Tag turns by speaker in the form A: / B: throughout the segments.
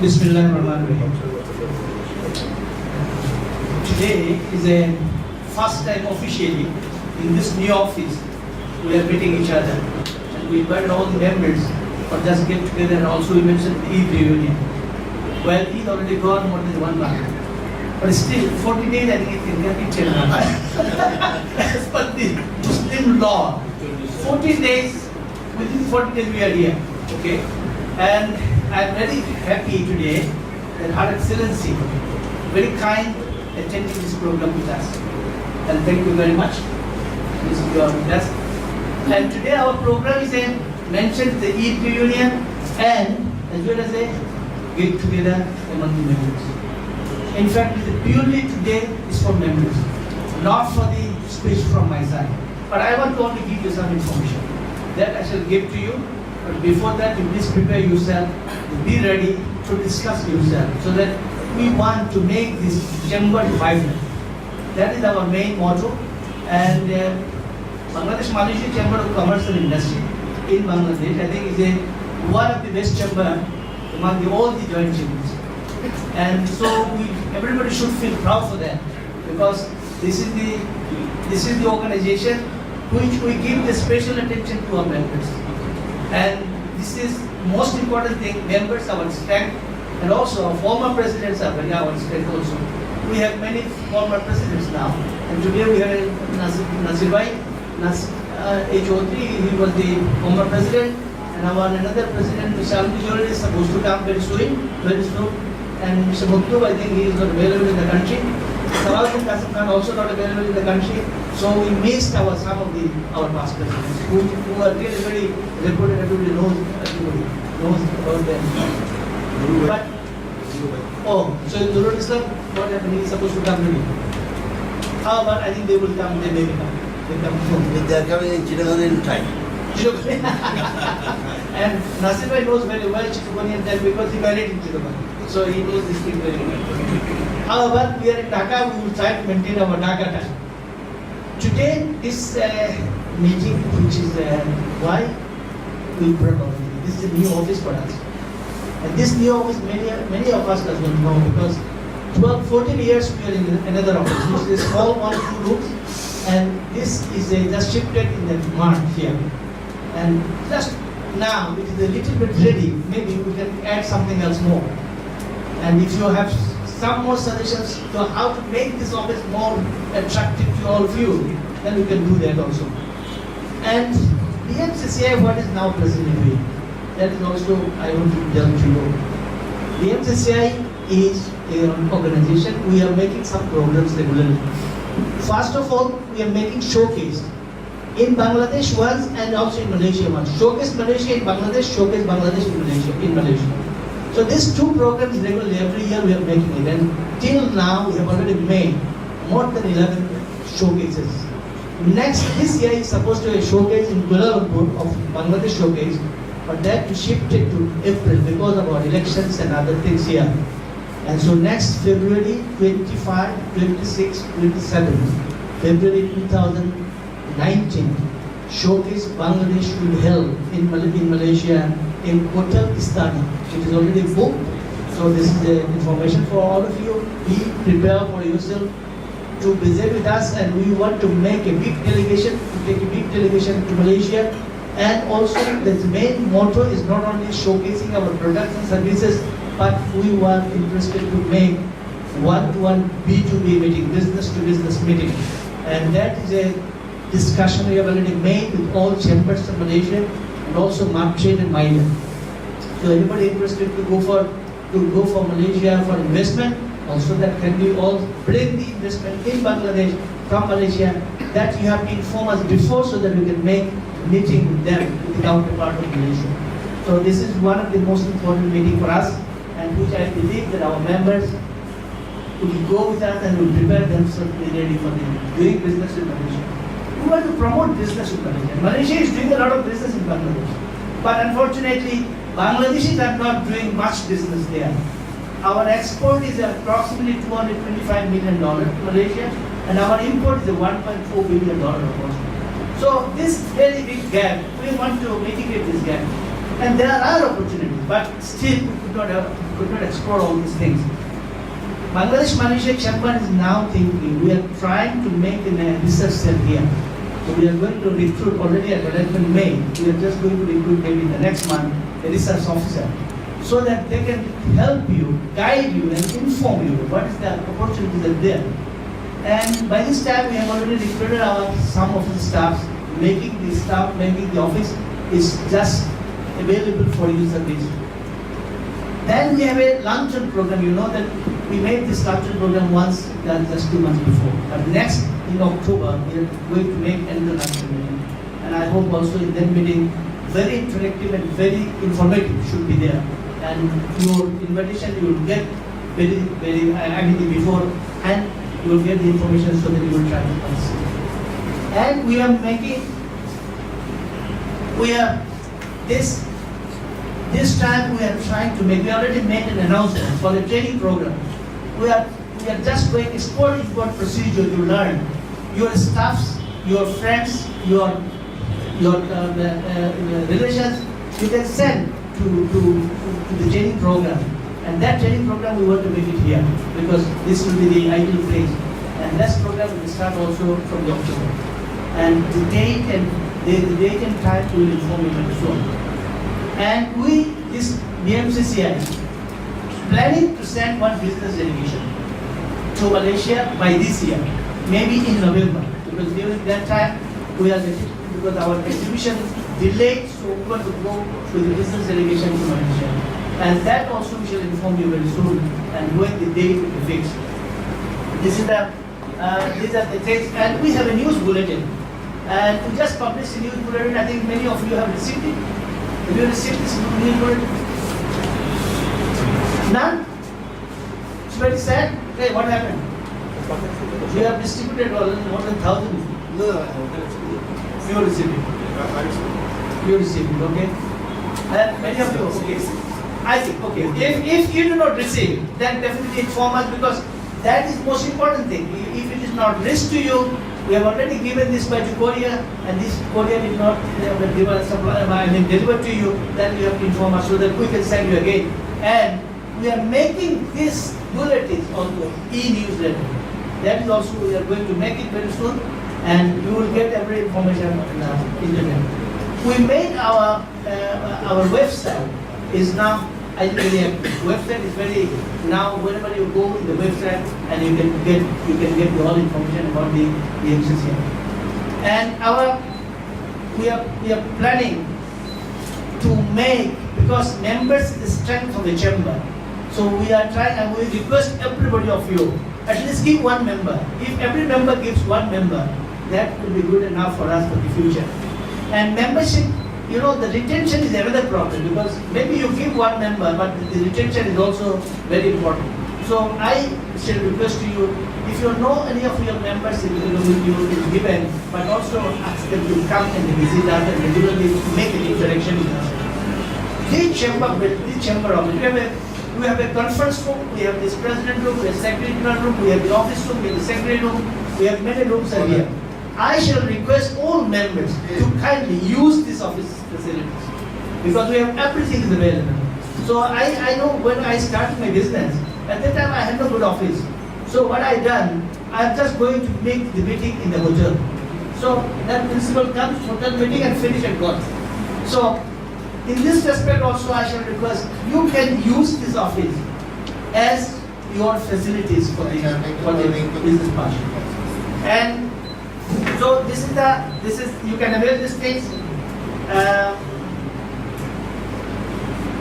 A: Bismillahirrahmanirrahim. Today is a first time officially in this new office we are meeting each other, and we invited all the members for just get together, and also we mentioned the Eid reunion. Well, Eid already gone more than 1 month, but still 40 days I think it can get eaten as per the Muslim law. 14 days, within 40 days we are here, okay? And I am very happy today that Her Excellency, very kind, attending this program with us. And thank you very much. This is your best. And today our program is a mentioned the Eid reunion and as well as a get together among the members. In fact, purely today is for members, not for the speech from my side. But I want to only give you some information that I shall give to you. But before that, you please prepare yourself, be ready to discuss yourself, so that we want to make this chamber vibrant. That is our main motto. And Bangladesh-Malaysia Chamber of Commerce and Industry in Bangladesh, I think, is one of the best chamber among all the joint chambers. And so everybody should feel proud for that, because this is the organization which we give the special attention to our members. And this is most important thing, members are our strength, and also our former presidents are very our strength also. We have many former presidents now, and today we have Nasir Bhai, H.O.3, he was the former president, and our another president, Mr. Almijol, is supposed to come very soon, and Mr. Muktub, I think he is not available in the country. Saladin Qasim Khan also not available in the country, so we missed some of our past presidents who are really very reputed. Everybody knows about them. But so Nur Islam, what happened? He is supposed to come today. But I think they will come. They may come. They come soon.
B: They are coming in Chittagong in time.
A: And Nasir Bhai knows very well Chittagonian time because he married in Chittagong. So he knows this thing very well. However, we are in Dhaka, we will try to maintain our Dhaka time. Today, this meeting, which is why we brought our meeting. This is a new office for us. And this new office, many of us does not know, because 14 years we are in another office, which is a small one, 2 rooms. And this is just shifted in the March here. And just now, it is a little bit ready. Maybe we can add something else more. And if you have some more suggestions to how to make this office more attractive to all of you, then we can do that also. And BMCCI, what is now presently doing, that is also I want to tell to you. BMCCI is an organization. We are making some programs regularly. First of all, we are making showcase in Bangladesh once and also in Malaysia once. Showcase Malaysia in Bangladesh, showcase Bangladesh in Malaysia. So these 2 programs regularly every year we are making it, and till now we have already made more than 11 showcases. This year is supposed to be a showcase in Kuala Lumpur of Bangladesh showcase, but that we shifted to April because of our elections and other things here. And so next February 25, 26, 27, February 2019, showcase Bangladesh will be held in Malaysia in Hotel Istana. It is already booked. So this is the information for all of you. Be prepared for yourself to visit with us, and we want to make a big delegation, to Malaysia. And also the main motto is not only showcasing our products and services, but we were interested to make one-to-one B2B meeting, business-to-business meeting. And that is a discussion we have already made with all chambers of Malaysia and also Markchain and Miner. So anybody interested to go for Malaysia for investment, also that can be all bring the investment in Bangladesh from Malaysia, that you have to inform us before so that we can make a meeting with them, with the counterpart of Malaysia. So this is one of the most important meeting for us, and which I believe that our members will go with us and will prepare themselves to be ready for doing business in Malaysia. We want to promote business in Malaysia. Malaysia is doing a lot of business in Bangladesh, but unfortunately, Bangladeshis are not doing much business there. Our export is approximately $225 million to Malaysia, and our import is $1.4 billion almost. So this very big gap, we want to mitigate this gap. And there are opportunities, but still we could not have could not explore all these things. Bangladesh-Malaysia Chamber is now thinking, we are trying to make a research cell here. So we are going to recruit already advertisement made. We are just going to recruit maybe in the next month a research officer, so that they can help you, guide you, and inform you what is the opportunities that are there. And by this time, we have already recruited some of the staffs, making the office is just available for user base. Then we have a luncheon program. You know that we made this luncheon program once, just 2 months before. But next, in October, we are going to make another luncheon meeting. And I hope also in that meeting, very interactive and very informative should be there. And your invitation you will get before, and you will get the information so that you will try to participate. And we are this time we are trying to make, we already made an announcement for the training program. We are just going export import procedure you learn. Your staffs, your friends, your relations, you can send to the training program. And that training program we want to make it here, because this will be the ideal place. And that program will start also from the October. And the date and time we will inform you very soon. And this BMCCI, planning to send one business delegation to Malaysia by this year, maybe in November, because during that time we are because our exhibition delayed, so we want to go with the business delegation to Malaysia. And that also we shall inform you very soon, and when the date will be fixed. These are the things, and we have a news bulletin. And we just published a news bulletin. I think many of you have received it. Have you received this news bulletin? None? It's very sad. Hey, what happened? You have distributed more than 1,000.
B: No,
A: You received it. You received it, okay? And many of you, okay. I think, okay. If you do not receive, then definitely inform us, because that is most important thing. If it is not reached to you, we have already given this by to Korea, and this Korea did not deliver to you, then you have to inform us so that we can send you again. And we are making this bulletins also e-newsletter. That is also, we are going to make it very soon, and you will get every information on the internet. We made our website is now very active. Website is very now. Whenever you go in the website, and you can get the all information about the BMCCI. And we are planning to make, because members is the strength of the chamber. So we are trying, and we request everybody of you at least give one member. If every member gives one member, that will be good enough for us for the future. And membership, you know, the retention is another problem, because maybe you give one member, but the retention is also very important. So I shall request to you, if you know any of your members, you is given, but also ask them to come and visit us and regularly make an interaction with us. The chamber of it, we have a conference room, we have this president room, we have secretary room, we have the office room, we have the secretary room, we have many rooms are here. I shall request all members to kindly use this office facilities, because we have everything is available. So I know when I started my business, at that time I had no good office. So what I done, I'm just going to make the meeting in the hotel. So that principal comes, hotel meeting and finish and gone. So in this respect also I shall request, you can use this office as your facilities for the business partnership. And so this is you can avail this things.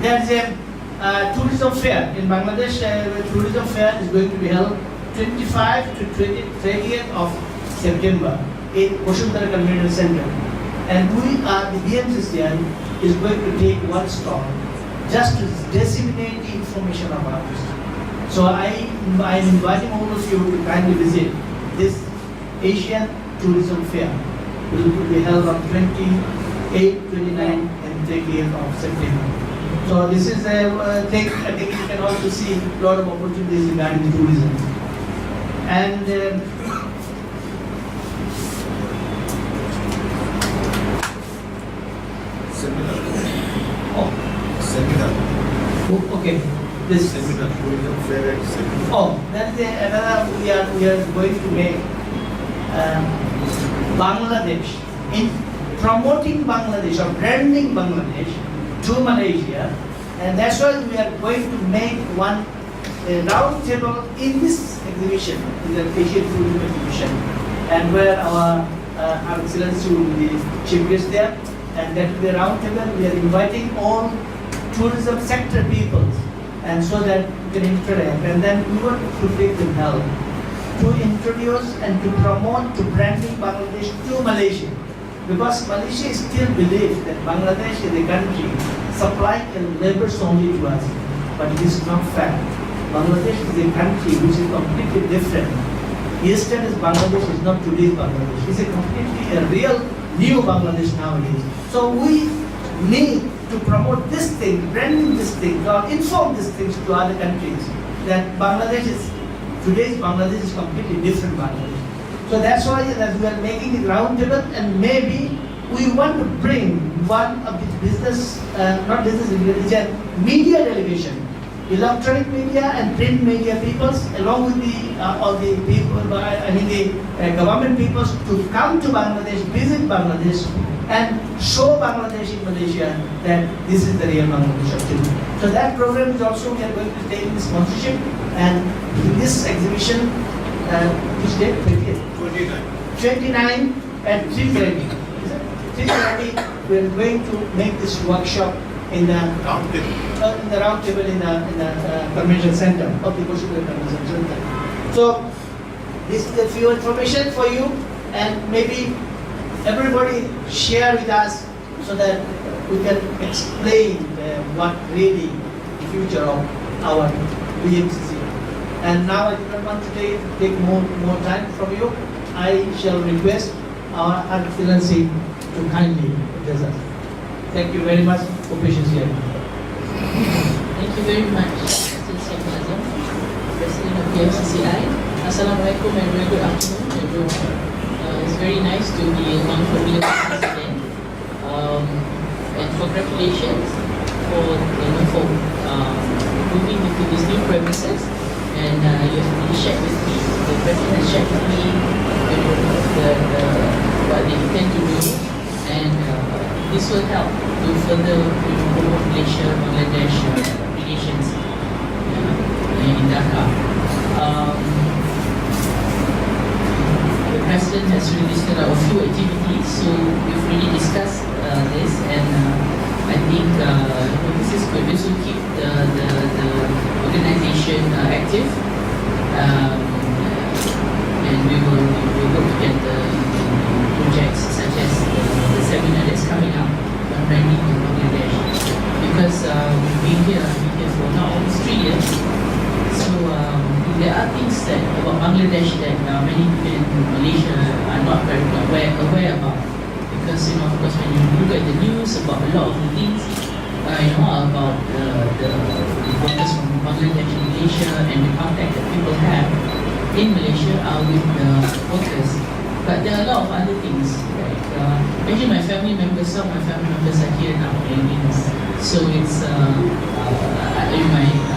A: There is a tourism fair in Bangladesh. Tourism fair is going to be held 25 to 30th of September in Boshuntara Community Center. And the BMCCI is going to take one stall just to disseminate the information about this. So I am inviting all of you to kindly visit this Asian Tourism Fair. It will be held on 28, 29 and 30th of September. So this is a thing, I think you can also see a lot of opportunities regarding tourism. And
B: seminar.
A: okay. this. Oh, that is another. We are going to make Bangladesh, in promoting Bangladesh or branding Bangladesh to Malaysia, and that's why we are going to make one round table in this exhibition, in the Asian Tourism Exhibition, and where our Excellency will be chief guest there, and that will be a round table. We are inviting all tourism sector people, and so that we can interact, and then we want to take them help to introduce and to promote to branding Bangladesh to Malaysia, because Malaysia still believes that Bangladesh is a country supplying labors only to us, but it is not fact. Bangladesh is a country which is completely different. Yesterday's Bangladesh is not today's Bangladesh. It's a completely a real new Bangladesh nowadays. So we need to promote this thing, branding this thing, or inform these things to other countries that Bangladesh is, today's Bangladesh is completely different Bangladesh. So that's why that we are making it roundtable, and maybe we want to bring one of the business, not business, it's a media delegation, electronic media and print media peoples, along with the all the people, I mean the government peoples, to come to Bangladesh, visit Bangladesh, and show Bangladesh in Malaysia that this is the real Bangladesh actually. So that program is also, we are going to take the sponsorship, and in this exhibition, which date? 29 at 3:30. 3:30, we are going to make this workshop in the round table in the convention center of the Koshikar Convention Center. So this is a few information for you, and maybe everybody share with us so that we can explain what really the future of our BMCCI. And now I do not want to take more time from you. I shall request our Excellency to kindly address us. Thank you very much for patience here.
B: Thank you very much, Syed Moazzam, President of BMCCI. Assalamualaikum and very good afternoon, everyone. It's very nice to be among familiar faces again. And congratulations for moving into these new premises. And you have really shared with me, the President has shared with me what they intend to do. And this will help to further promote Malaysia-Bangladesh relations in Dhaka. The President has really listed out a few activities, so we've really discussed this, and I think this is good. This will keep the organization active, and we will look at the projects such as the seminar that's coming up on branding in Bangladesh, because we've been here for now almost 3 years. So there are things that about Bangladesh that many people in Malaysia are not very aware about, because of course when you look at the news about a lot of the things about the workers from Bangladesh and Malaysia, and the contact that people have in Malaysia are with the workers. But there are a lot of other things, like actually my family members, some of my family members are here now, so it's I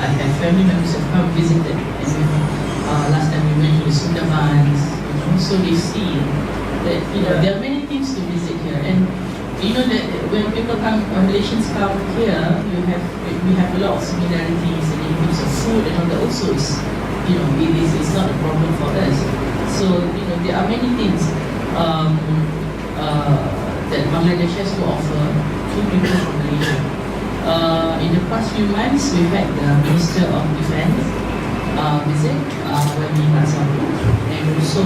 B: have family members who have come visited, and last time we went to the Sundarbans, so they see that there are many things to visit here, and that when people come, Malaysians come here, we have a lot of similarities, and in terms of food and all that also is, it's not a problem for us. So there are many things that Bangladesh has to offer to people from Malaysia. In the past few months, we've had the Minister of Defence visit when we had some, and also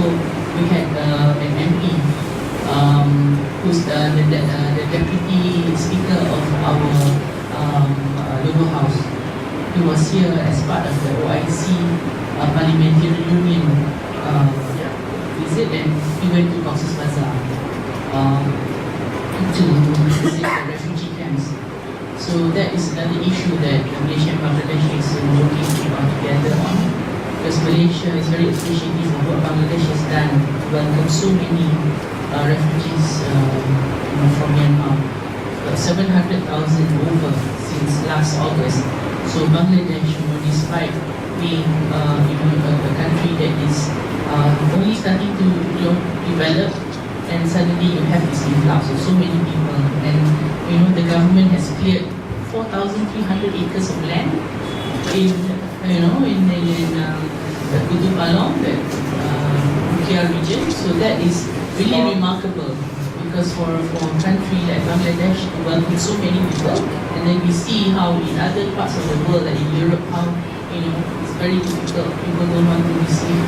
B: we had an MP who's the Deputy Speaker of our lower house. He was here as part of the OIC Parliamentary Union visit, and he went to Cox's Bazar to visit the refugee camps. So that is another issue that Malaysia and Bangladesh is working together on, because Malaysia is very appreciative of what Bangladesh has done to welcome so many refugees from Myanmar. 700,000 over since last August. So Bangladesh despite being a country that is only starting to develop, and suddenly you have this influx of so many people, and the government has cleared 4,300 acres of land in the Kutub Along, that Rukia region. So that is really remarkable, because for a country like Bangladesh to welcome so many people, and then we see how in other parts of the world, like in Europe, how it's very difficult. People don't want to receive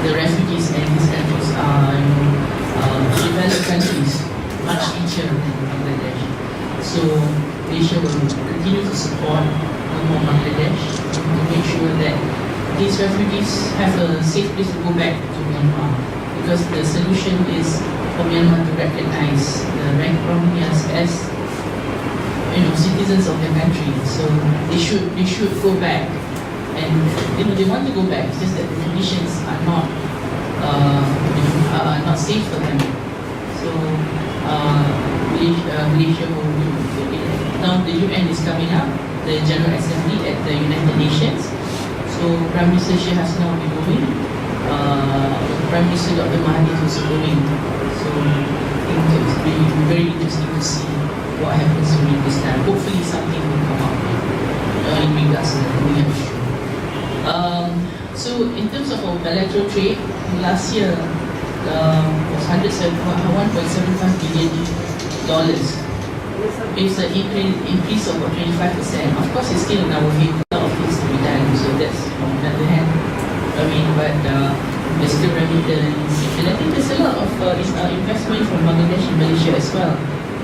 B: the refugees, and these countries are developed countries, much richer than Bangladesh. So Malaysia will continue to support more Bangladesh to make sure that these refugees have a safe place to go back to Myanmar, because the solution is for Myanmar to recognize the Rohingyas as citizens of their country. So they should go back, and they want to go back. It's just that the conditions are not safe for them. So Malaysia will, now the UN is coming up, the General Assembly at the United Nations. So Prime Minister Sheikh Hasina will be going. Prime Minister Dr. Mahathir is also going. So I think it will be very interesting to see what happens during this time. Hopefully something will come out in regards to the Rohingya issue. So in terms of our bilateral trade, last year was $1.75 billion. It's an increase of about 25%. Of course, it's still in our head, a lot of things to be done. So that's on the other hand. But there's still remittance, and I think there's a lot of investment from Bangladesh and Malaysia as well.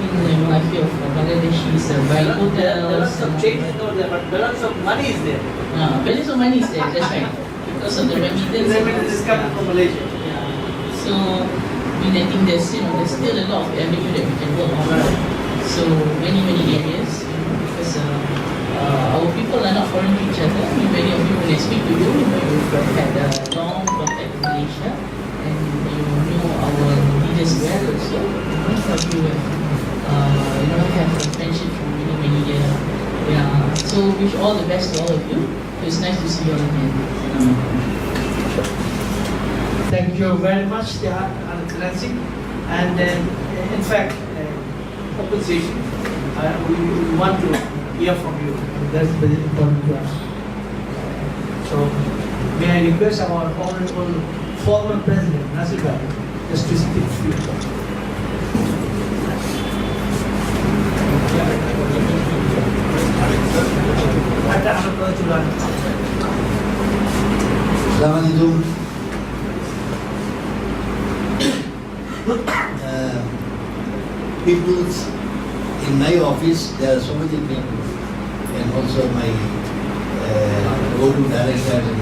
B: I feel of Bangladeshis buying hotels.
A: There are some changes there, but balance of money is there.
B: Balance of money is there, that's right. Because of the remittance.
A: Remittance is coming from Malaysia.
B: Yeah. So I think there's still a lot of avenue that we can work on. So many areas, because our people are not foreign to each other. Many of you, when I speak to you, you've had a long contact with Malaysia, and you know our leaders well also. Most of you have a friendship for many years. Yeah. So wish all the best to all of you. It's nice to see you all again.
A: Thank you very much, Excellency. And in fact, compensation, we want to hear from you. That's very important to us. So, may I request our honorable former president, Nasir Bhai, just to speak to you.
C: Assalamualaikum. People in my office, there are so many people, and also my board of directors, and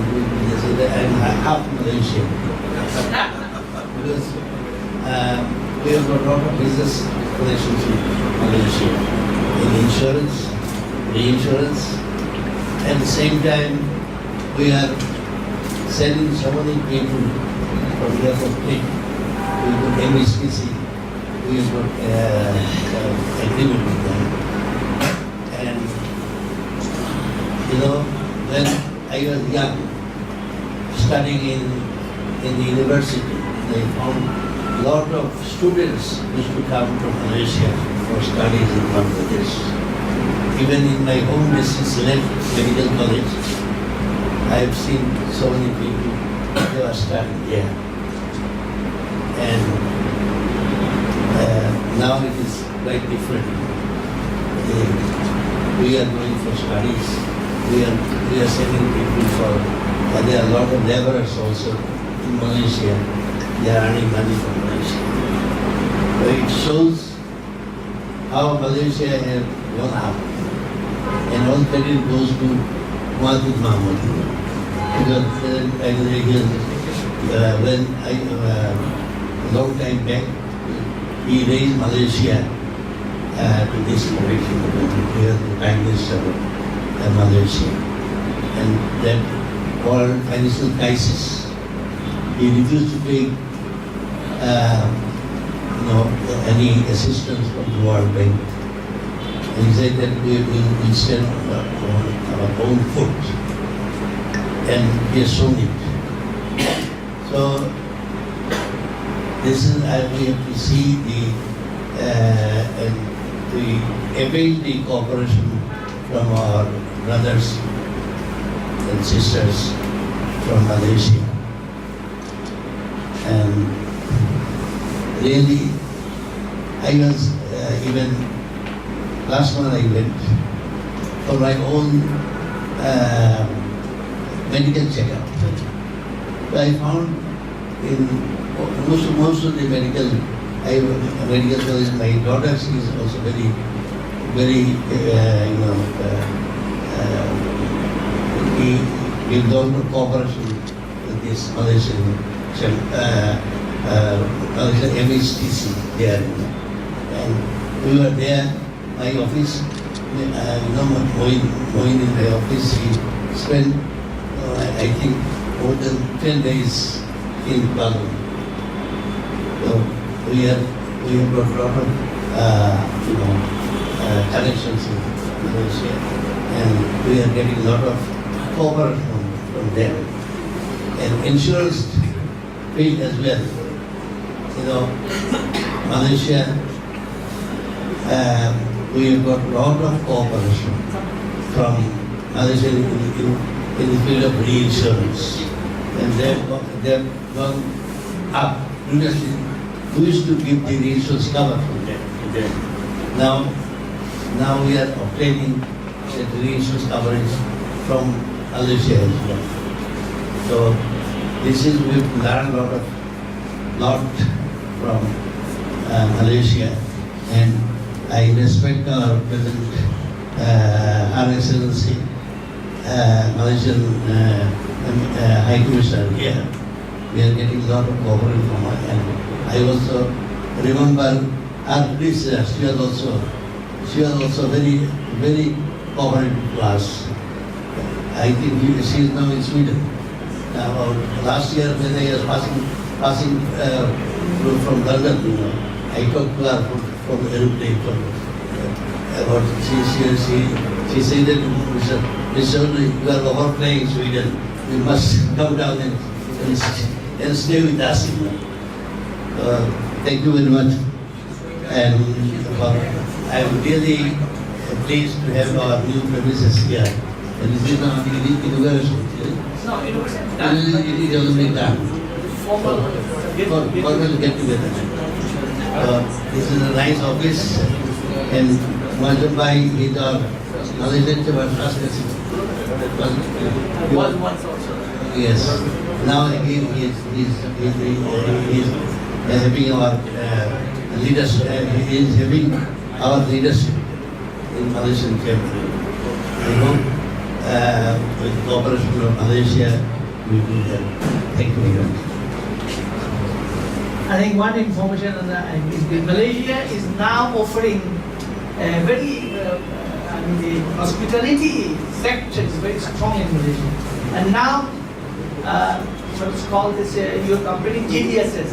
C: they say that I'm half Malaysian. Because we have got a lot of business relations with Malaysia in insurance, reinsurance. At the same time, we are sending so many people from here from Click. We got BMCCI, we got agreement with them. And when I was young, studying in the university, I found a lot of students used to come from Malaysia for studies in Bangladesh. Even in my home district, Medical College, I have seen so many people, they are studying there. And now it is quite different. We are going for studies. We are sending people for, and there are a lot of laborers also in Malaysia. They are earning money from Malaysia. So it shows how Malaysia has gone up. And all credit goes to Ashikin Mohd. Because when a long time back, he raised Malaysia to this position. He was the Prime Minister of Malaysia. And that for financial crisis, he refused to take any assistance from the World Bank. And he said that we will stand on our own foot. and he has shown it. So this is we have to see and we avail the cooperation from our brothers and sisters from Malaysia. And really, I was even last month I went for my own medical checkup. So I found in most of the medical college, my daughter, she is also very we give lot of cooperation with this Malaysian MHTC there. And we were there, my office, Moin in my office, he spent, I think, more than 10 days in Bangladesh. So we have got a lot of, connections in Malaysia, and we are getting a lot of cooperation from them. And insurance field as well. Malaysia, we have got a lot of cooperation from Malaysia in the field of reinsurance. And they've gone up. Previously, we used to give the reinsurance cover from them. Now we are obtaining the reinsurance coverage from Malaysia as well. So this is, we've learned a lot from Malaysia, and I respect our President, Her Excellency, Malaysian High Commissioner here. We are getting a lot of cooperation from her, and I also remember our princess. She was also very cooperative to us. I think she is now in Sweden. Last year when I was passing from London, I talked to her from the aeroplane. She said that, Mr. You are overplaying Sweden. You must come down and stay with us. Thank you very much. And I am really pleased to have our new premises here. And this is not the inauguration.
A: No, it was
C: It is already done.
A: formal
C: Formal get together. This is a nice office, and Moazzam Bhai is our Malaysian first president.
A: was once also.
C: Yes. Now he is having our leadership. He is having our leadership in Malaysian chamber. I hope with cooperation from Malaysia, we do that. Thank you very much.
A: I think one information on that is that Malaysia is now offering very, the hospitality sector is very strong in Malaysia. And now, what's called this, your company GDSS,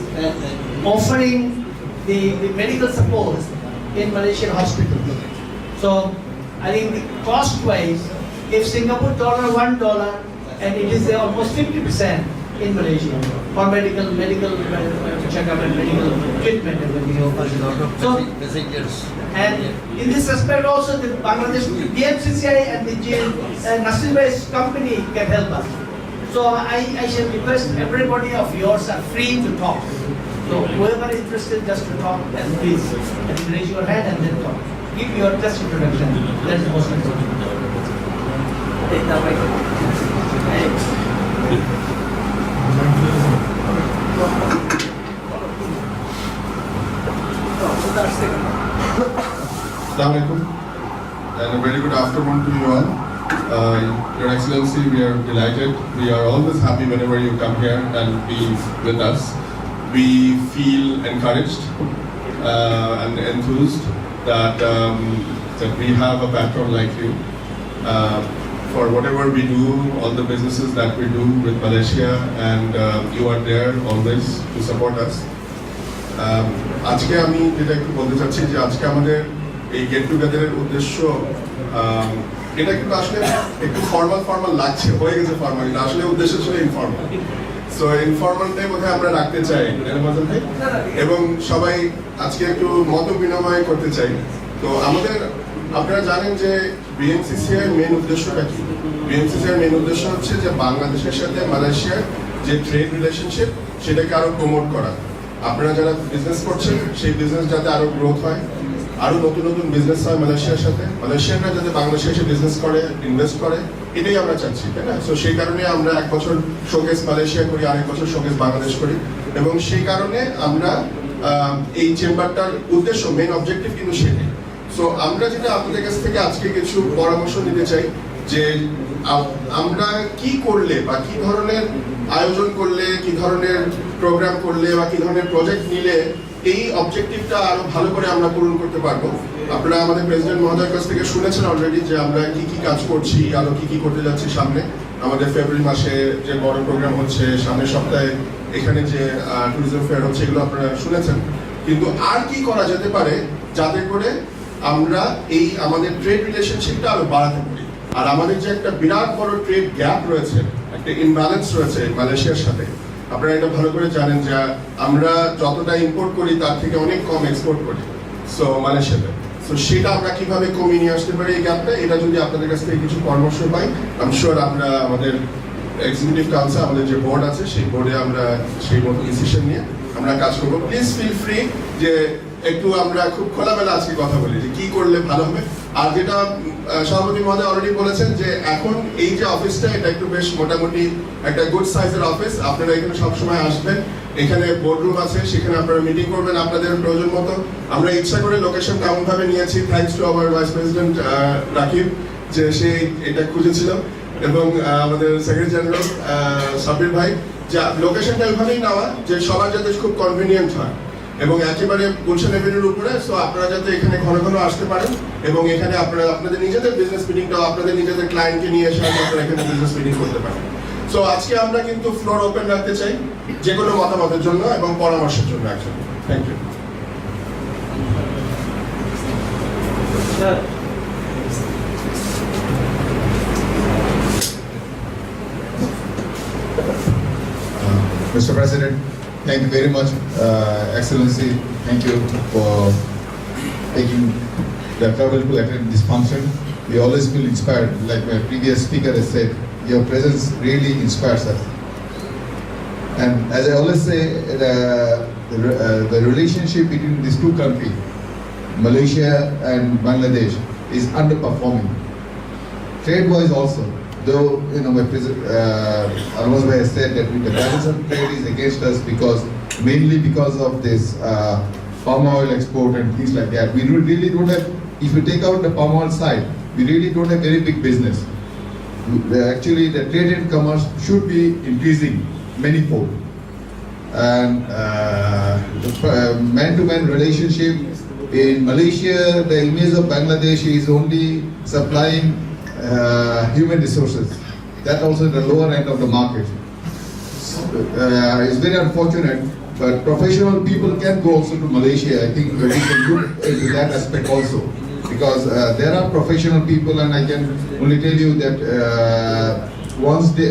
A: offering the medical support in Malaysian hospitals. So, I think the cost-wise, if Singapore dollar $1, and it is almost 50% in Malaysia for medical checkup and medical treatment and everything. So,
C: Messengers.
A: and in this respect also the Bangladesh BMCCI and the Nasir-based company can help us. So I shall request everybody of yours are free to talk. So whoever is interested just to talk, and please raise your hand and then talk. Give your just introduction. That is most important. Take the mic.
D: Assalamu alaikum, and a very good afternoon to you all. Your Excellency, we are delighted. We are always happy whenever you come here and be with us. We feel encouraged and enthused that we have a patron like you. For whatever we do, all the businesses that we do with Malaysia, and you are there always to support us. আজকে আমি যেটা একটু বলতে চাচ্ছি যে আজকে আমাদের এই গেট টুগেদারের উদ্দেশ্য এটা কিন্তু আসলে একটু ফর্মাল লাগছে, হয়ে গেছে ফর্মাল, কিন্তু আসলে উদ্দেশ্য ছিল ইনফর্মাল। সো ইনফর্মালটাই বোধহয় আমরা রাখতে চাই এবং সবাই আজকে একটু মত বিনিময় করতে চাই। তো আমাদের, আপনারা জানেন যে BMCCI মেন উদ্দেশ্যটা কি? BMCCI মেন উদ্দেশ্য হচ্ছে যে বাংলাদেশের সাথে মালয়েশিয়ার যে ট্রেড রিলেশনশিপ সেটাকে আরো প্রমোট করা। আপনারা যারা বিজনেস করছেন সেই বিজনেস যাতে আরো গ্রোথ হয়, আরো নতুন নতুন বিজনেস হয় মালয়েশিয়ার সাথে, মালয়েশিয়ানরা যাতে বাংলাদেশে এসে বিজনেস করে, ইনভেস্ট করে, এটাই আমরা চাচ্ছি, তাই না? সো সেই কারণে আমরা 1 বছর শোকেস মালয়েশিয়া করি, আরেক বছর শোকেস বাংলাদেশ করি, এবং সেই কারণে আমরা এই চেম্বারটার উদ্দেশ্য, মেন অবজেক্টিভ কিন্তু সেটাই। সো আমরা যেটা আপনাদের কাছ থেকে আজকে কিছু পরামর্শ নিতে চাই যে আমরা কি করলে বা কি ধরনের আয়োজন করলে, কি ধরনের প্রোগ্রাম করলে বা কি ধরনের প্রজেক্ট নিলে এই অবজেক্টিভটা আরো ভালো করে আমরা পূরণ করতে পারবো। আপনারা আমাদের প্রেসিডেন্ট মহোদয়ের কাছ থেকে শুনেছেন অলরেডি যে আমরা কি কি কাজ করছি, আরো কি কি করতে যাচ্ছি সামনে। আমাদের ফেব্রুয়ারি মাসে যে বড় প্রোগ্রাম হচ্ছে, সামনের সপ্তাহে এখানে যে ট্যুরিজম ফেয়ার হচ্ছে, এগুলো আপনারা শুনেছেন। কিন্তু আর কি করা যেতে পারে যাতে করে আমরা এই আমাদের ট্রেড রিলেশনশিপটা আরো বাড়াতে পারি। আর আমাদের যে একটা বিরাট বড় ট্রেড গ্যাপ রয়েছে, একটা ইমব্যালেন্স রয়েছে মালয়েশিয়ার সাথে, আপনারা এটা ভালো করে জানেন যে আমরা যতটা ইম্পোর্ট করি তার থেকে অনেক কম এক্সপোর্ট করি সো মালয়েশিয়াতে। সো সেটা আমরা কিভাবে কমিয়ে নিয়ে আসতে পারি এই গ্যাপটা, এটা যদি আপনাদের কাছ থেকে কিছু পরামর্শ পাই, আমি শিওর আমরা আমাদের এক্সিকিউটিভ কাউন্সিল, আমাদের যে বোর্ড আছে সেই বোর্ডে আমরা সেই মতো ডিসিশন নিয়ে আমরা কাজ করবো। প্লিজ ফিল ফ্রি যে একটু আমরা খুব খোলামেলা আজকে কথা বলি যে কি করলে ভালো হবে। আর যেটা সভাপতি মহোদয় অলরেডি বলেছেন যে এখন এই যে অফিসটা, এটা একটু বেশ মোটামুটি একটা গুড সাইজের অফিস। আপনারা এখানে সবসময় আসবেন, এখানে বোর্ডরুম আছে, সেখানে আপনারা মিটিং করবেন আপনাদের প্রয়োজন মতো। আমরা ইচ্ছা করে লোকেশনটা এমন ভাবে নিয়েছি, thanks to our vice president Rakib যে সে এটা খুঁজেছিল, এবং আমাদের সেক্রেটারি জেনারেল সাব্বির ভাই, যে লোকেশনটা ওইভাবেই নেওয়া যে সবার যাতে খুব কনভিনিয়েন্ট হয় এবং একেবারে গুলশান এভিনিউর উপরে। সো আপনারা যাতে এখানে ঘন ঘন আসতে পারেন এবং এখানে আপনারা আপনাদের নিজেদের বিজনেস মিটিংটাও আপনাদের নিজেদের ক্লায়েন্টকে নিয়ে এসে আপনারা এখানে বিজনেস মিটিং করতে পারেন। সো আজকে আমরা কিন্তু ফ্লোর ওপেন রাখতে চাই যে কোনো মতামতের জন্য এবং পরামর্শের জন্য। একসাথে thank you.
E: Mr. President, thank you very much. Excellency, thank you for taking the trouble to attend this function. We always feel inspired, like my previous speaker has said, your presence really inspires us. And as I always say, the relationship between these two countries, Malaysia and Bangladesh, is underperforming. Trade-wise also, though my Almost has said that the balance of trade is against us mainly because of this palm oil export and things like that. We really don't have, if you take out the palm oil side, we really don't have very big business. Actually, the trade and commerce should be increasing manifold. And the man-to-man relationship in Malaysia, the image of Bangladesh is only supplying human resources. That also at the lower end of the market. It's very unfortunate, but professional people can go also to Malaysia. I think we can look into that aspect also, because there are professional people, and I can only tell you that once the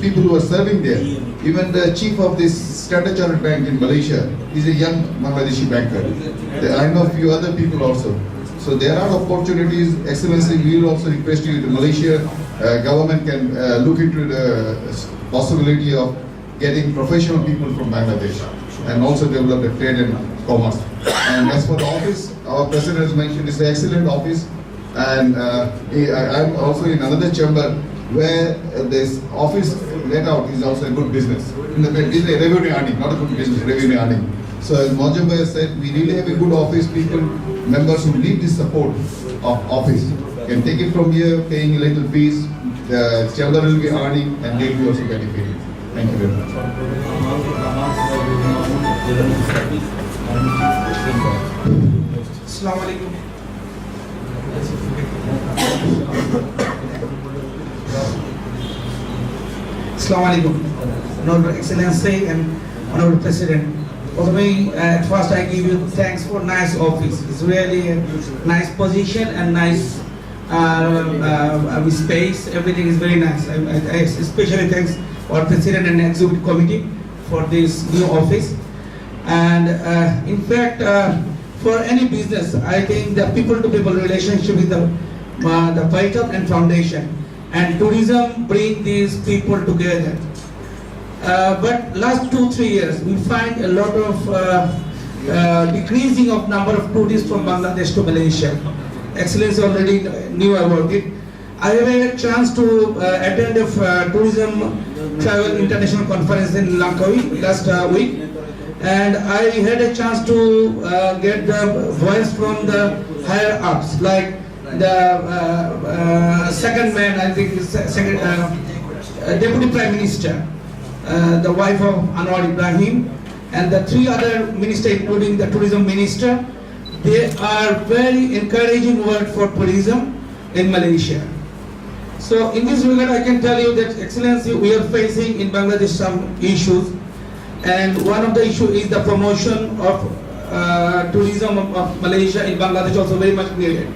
E: people who are serving there, even the chief of this Standard Chartered Bank in Malaysia is a young Bangladeshi banker. I know a few other people also. So there are opportunities. Excellency, we will also request you, the Malaysia government can look into the possibility of getting professional people from Bangladesh and also develop the trade and commerce. And as for the office, our president has mentioned it's an excellent office, and I'm also in another chamber where this office let out is also a good business. It's a revenue earning, not a good business, revenue earning. So as Moazzam said, we really have a good office. People, members who need this support of office can take it from here, paying a little fees. The chamber will be earning and they will also benefiting. Thank you very much.
F: Assalamu alaikum. Assalamu alaikum. Honorable Excellency and Honorable President. At first I give you thanks for nice office. It's really a nice position and nice with space, everything is very nice. I especially thanks our President and Executive Committee for this new office. And in fact, for any business, I think the people-to-people relationship is the vital and foundation. And tourism bring these people together. But last 2-3 years, we find a lot of decreasing of number of tourists from Bangladesh to Malaysia. Excellency already knew about it. I have had a chance to attend a tourism travel international conference in Langkawi last week, and I had a chance to get the voice from the higher ups, like the second man, I think, Deputy Prime Minister, the wife of Anwar Ibrahim, and the 3 other ministers, including the tourism minister. They are very encouraging word for tourism in Malaysia. So in this regard, I can tell you that, Excellency, we are facing in Bangladesh some issues, and one of the issues is the promotion of tourism of Malaysia in Bangladesh, also very much needed.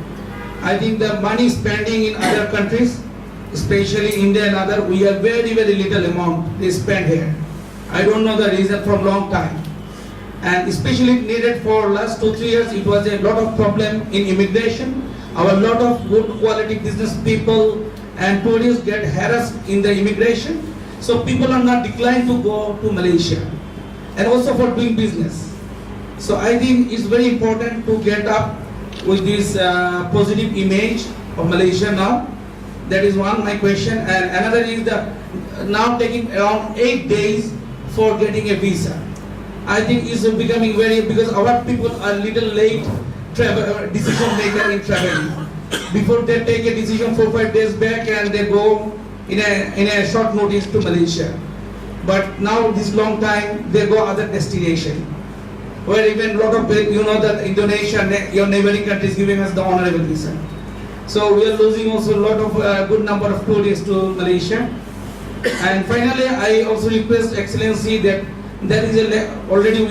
F: I think the money spending in other countries, especially India and other, we have very, very little amount they spend here. I don't know the reason from long time. And especially needed for last 2-3 years, it was a lot of problem in immigration. Our lot of good quality business people and tourists get harassed in the immigration. So people are not declined to go to Malaysia. And also for doing business. So I think it's very important to get up with this positive image of Malaysia now. That is one, my question. And another is that now taking around 8 days for getting a visa. I think it's becoming very, because our people are little late decision maker in traveling. Before they take a decision 4-5 days back and they go in a short notice to Malaysia. But now this long time they go other destination. Where even a lot of, you know, that Indonesia, your neighboring country is giving us the honorable visa. So we are losing also a lot of good number of tourists to Malaysia. And finally, I also request Excellency that there is already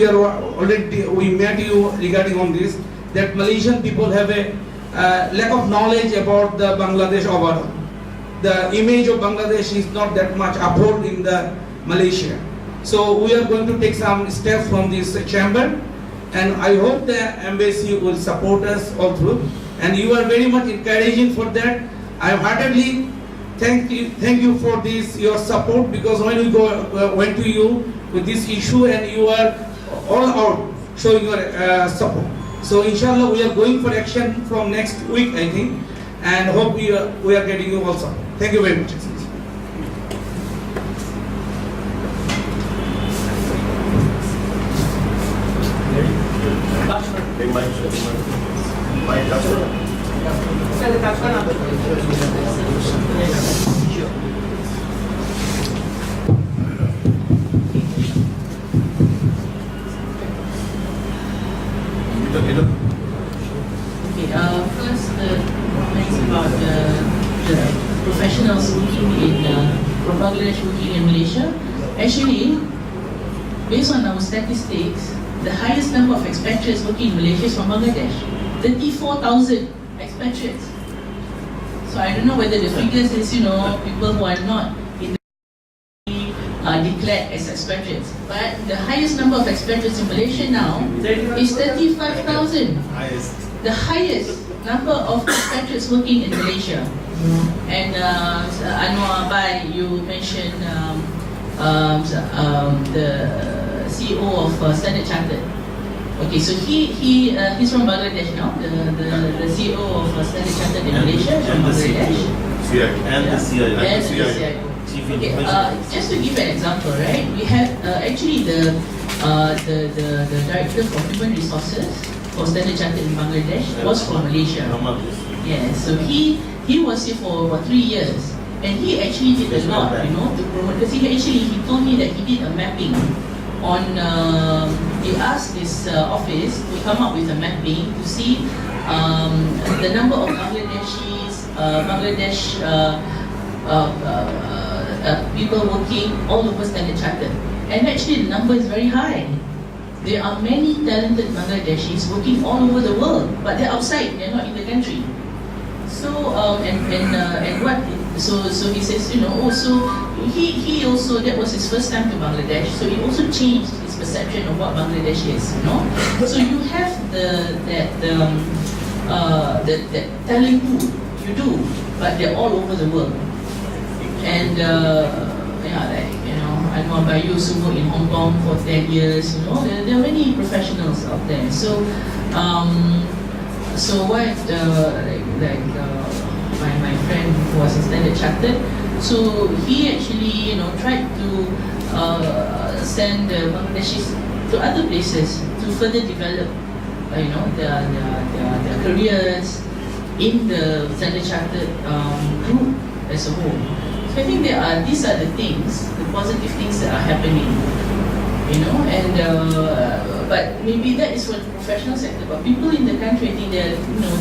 F: we met you regarding on this, that Malaysian people have a lack of knowledge about the Bangladesh overall. The image of Bangladesh is not that much upheld in the Malaysia. So we are going to take some steps from this chamber, and I hope the embassy will support us all through. And you are very much encouraging for that. I heartedly thank you for this, your support, because when we went to you with this issue and you are all out showing your support. So inshallah we are going for action from next week, I think, and hope we are getting you also. Thank you very much.
B: First, comments about the professionals working from Bangladesh working in Malaysia. Actually, based on our statistics, the highest number of expatriates working in Malaysia is from Bangladesh. 34,000 expatriates. So I don't know whether the figures is, people who are not in the declared as expatriates. But the highest number of expatriates in Malaysia now is 35,000. The highest number of expatriates working in Malaysia. And Anwar Bai, you mentioned the CEO of Standard Chartered. Okay, so he's from Bangladesh now. The CEO of Standard Chartered in Malaysia is from Bangladesh.
G: And the CI.
B: Okay, just to give an example, right? We have actually the director for human resources for Standard Chartered in Bangladesh was from Malaysia. Yeah, so he was here for about 3 years, and he actually did a lot, to promote. Because he told me that he did a mapping on. He asked this office to come up with a mapping to see the number of Bangladesh people working all over Standard Chartered, and actually the number is very high. There are many talented Bangladeshis working all over the world, but they're outside, they're not in the country. And what? So he says, you know, also he also, that was his first time to Bangladesh, so he also changed his perception of what Bangladesh is, you know. So you have that talent pool, you do, but they're all over the world. And yeah, like, you know, I know about you also work in Hong Kong for 10 years, you know, there are many professionals out there. So so what my friend who was a Standard Chartered, so he actually, you know, tried to send Bangladeshis to other places to further develop, you know, their careers in the Standard Chartered group as a whole. So I think these are the things, the positive things that are happening, you know, and but maybe that is for the professional sector. But people in the country, I think there, you know,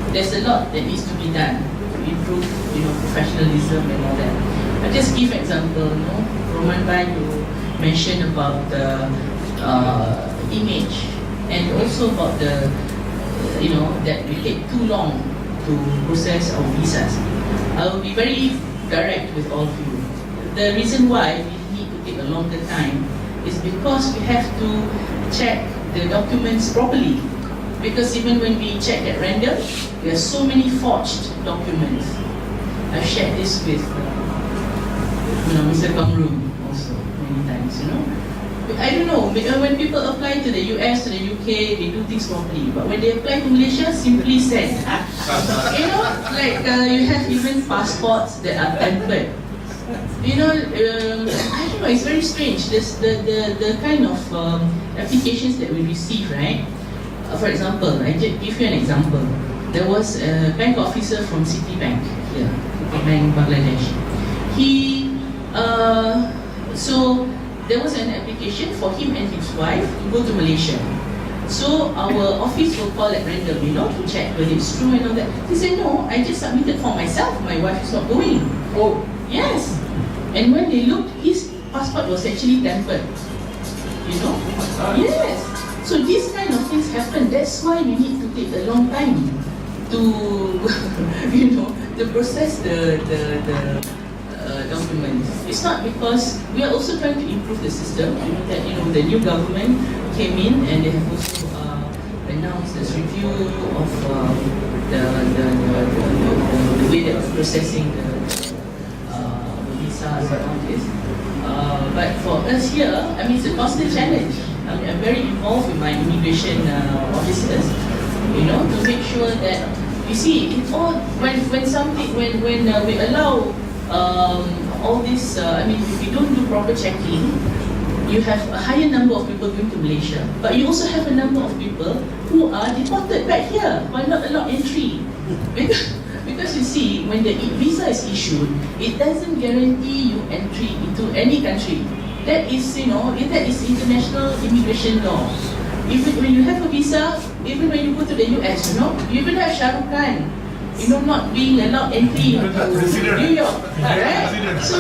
B: there's a lot that needs to be done to improve, you know, professionalism and all that. I'll just give an example, you know, Roman Bai, you mentioned about the image, and also about the, you know, that we take too long to process our visas. I will be very direct with all of you. The reason why we need to take a longer time is because we have to check the documents properly. Because even when we check at random, there are so many forged documents. I've shared this with you know, Mr. Kamru also many times, you know. I don't know, when people apply to the US, to the UK, they do things properly. But when they apply to Malaysia, simply send. You know, like you have even passports that are tempered. You know, I don't know, it's very strange. The kind of applications that we receive, right? For example, I just give you an example. There was a bank officer from Citibank here, Bank Bangladesh. He, so there was an application for him and his wife to go to Malaysia. So our office will call at random, you know, to check whether it's true and all that. He said, no, I just submitted for myself. My wife is not going. Oh, yes. And when they looked, his passport was actually tempered. You know? Yes. So these kind of things happen. That's why we need to take a long time to, you know, to process the documents. It's not because we are also trying to improve the system. You know that, you know, the new government came in and they have also announced this review of the way that we're processing the visas and all this. But for us here, I mean, it's a constant challenge. I mean, I'm very involved with my immigration officers, you know, to make sure that, you see, it all, when we allow all this, I mean, if you don't do proper checking, you have a higher number of people going to Malaysia, but you also have a number of people who are deported back here, who are not allowed entry. Because you see, when the visa is issued, it doesn't guarantee you entry into any country. That is, you know, that is international immigration law. Even when you have a visa, even when you go to the US, you know, you even have Shah Rukh Khan, you know, not being allowed entry into New York, right? So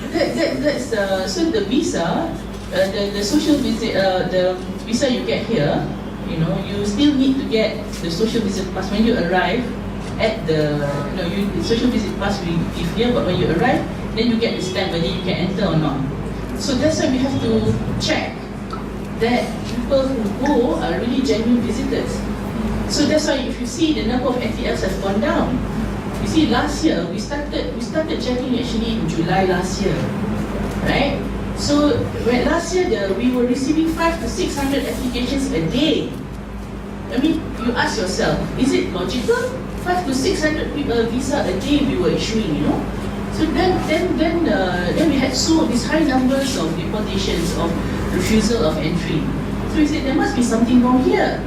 B: that's so the visa, the social visa, the visa you get here, you know, you still need to get the social visit pass when you arrive at the, you know, the social visit pass we give here, but when you arrive, then you get the stamp whether you can enter or not. So that's why we have to check that people who go are really genuine visitors. So that's why if you see the number of NTLs have gone down. You see, last year we started checking actually in July last year, right? So when last year we were receiving 500 to 600 applications a day. I mean, you ask yourself, is it logical? 500 to 600 people visa a day we were issuing, you know. So then we had these high numbers of deportations, of refusal of entry. So we said there must be something wrong here,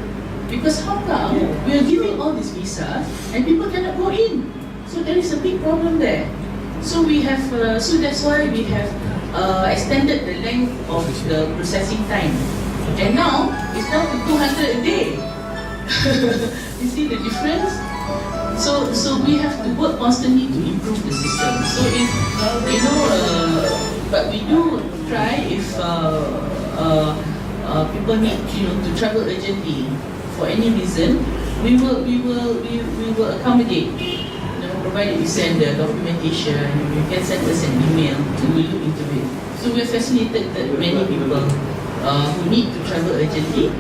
B: because how come we are giving all these visas and people cannot go in? So there is a big problem there. So we have, so that's why we have extended the length of the processing time, and now it's down to 200 a day. You see the difference? So we have to work constantly to improve the system. So if you know, but we do try if people need, you know, to travel urgently for any reason, we will accommodate. Provided you send the documentation, you can send us an email and we'll look into it. So we have facilitated many people who need to travel urgently,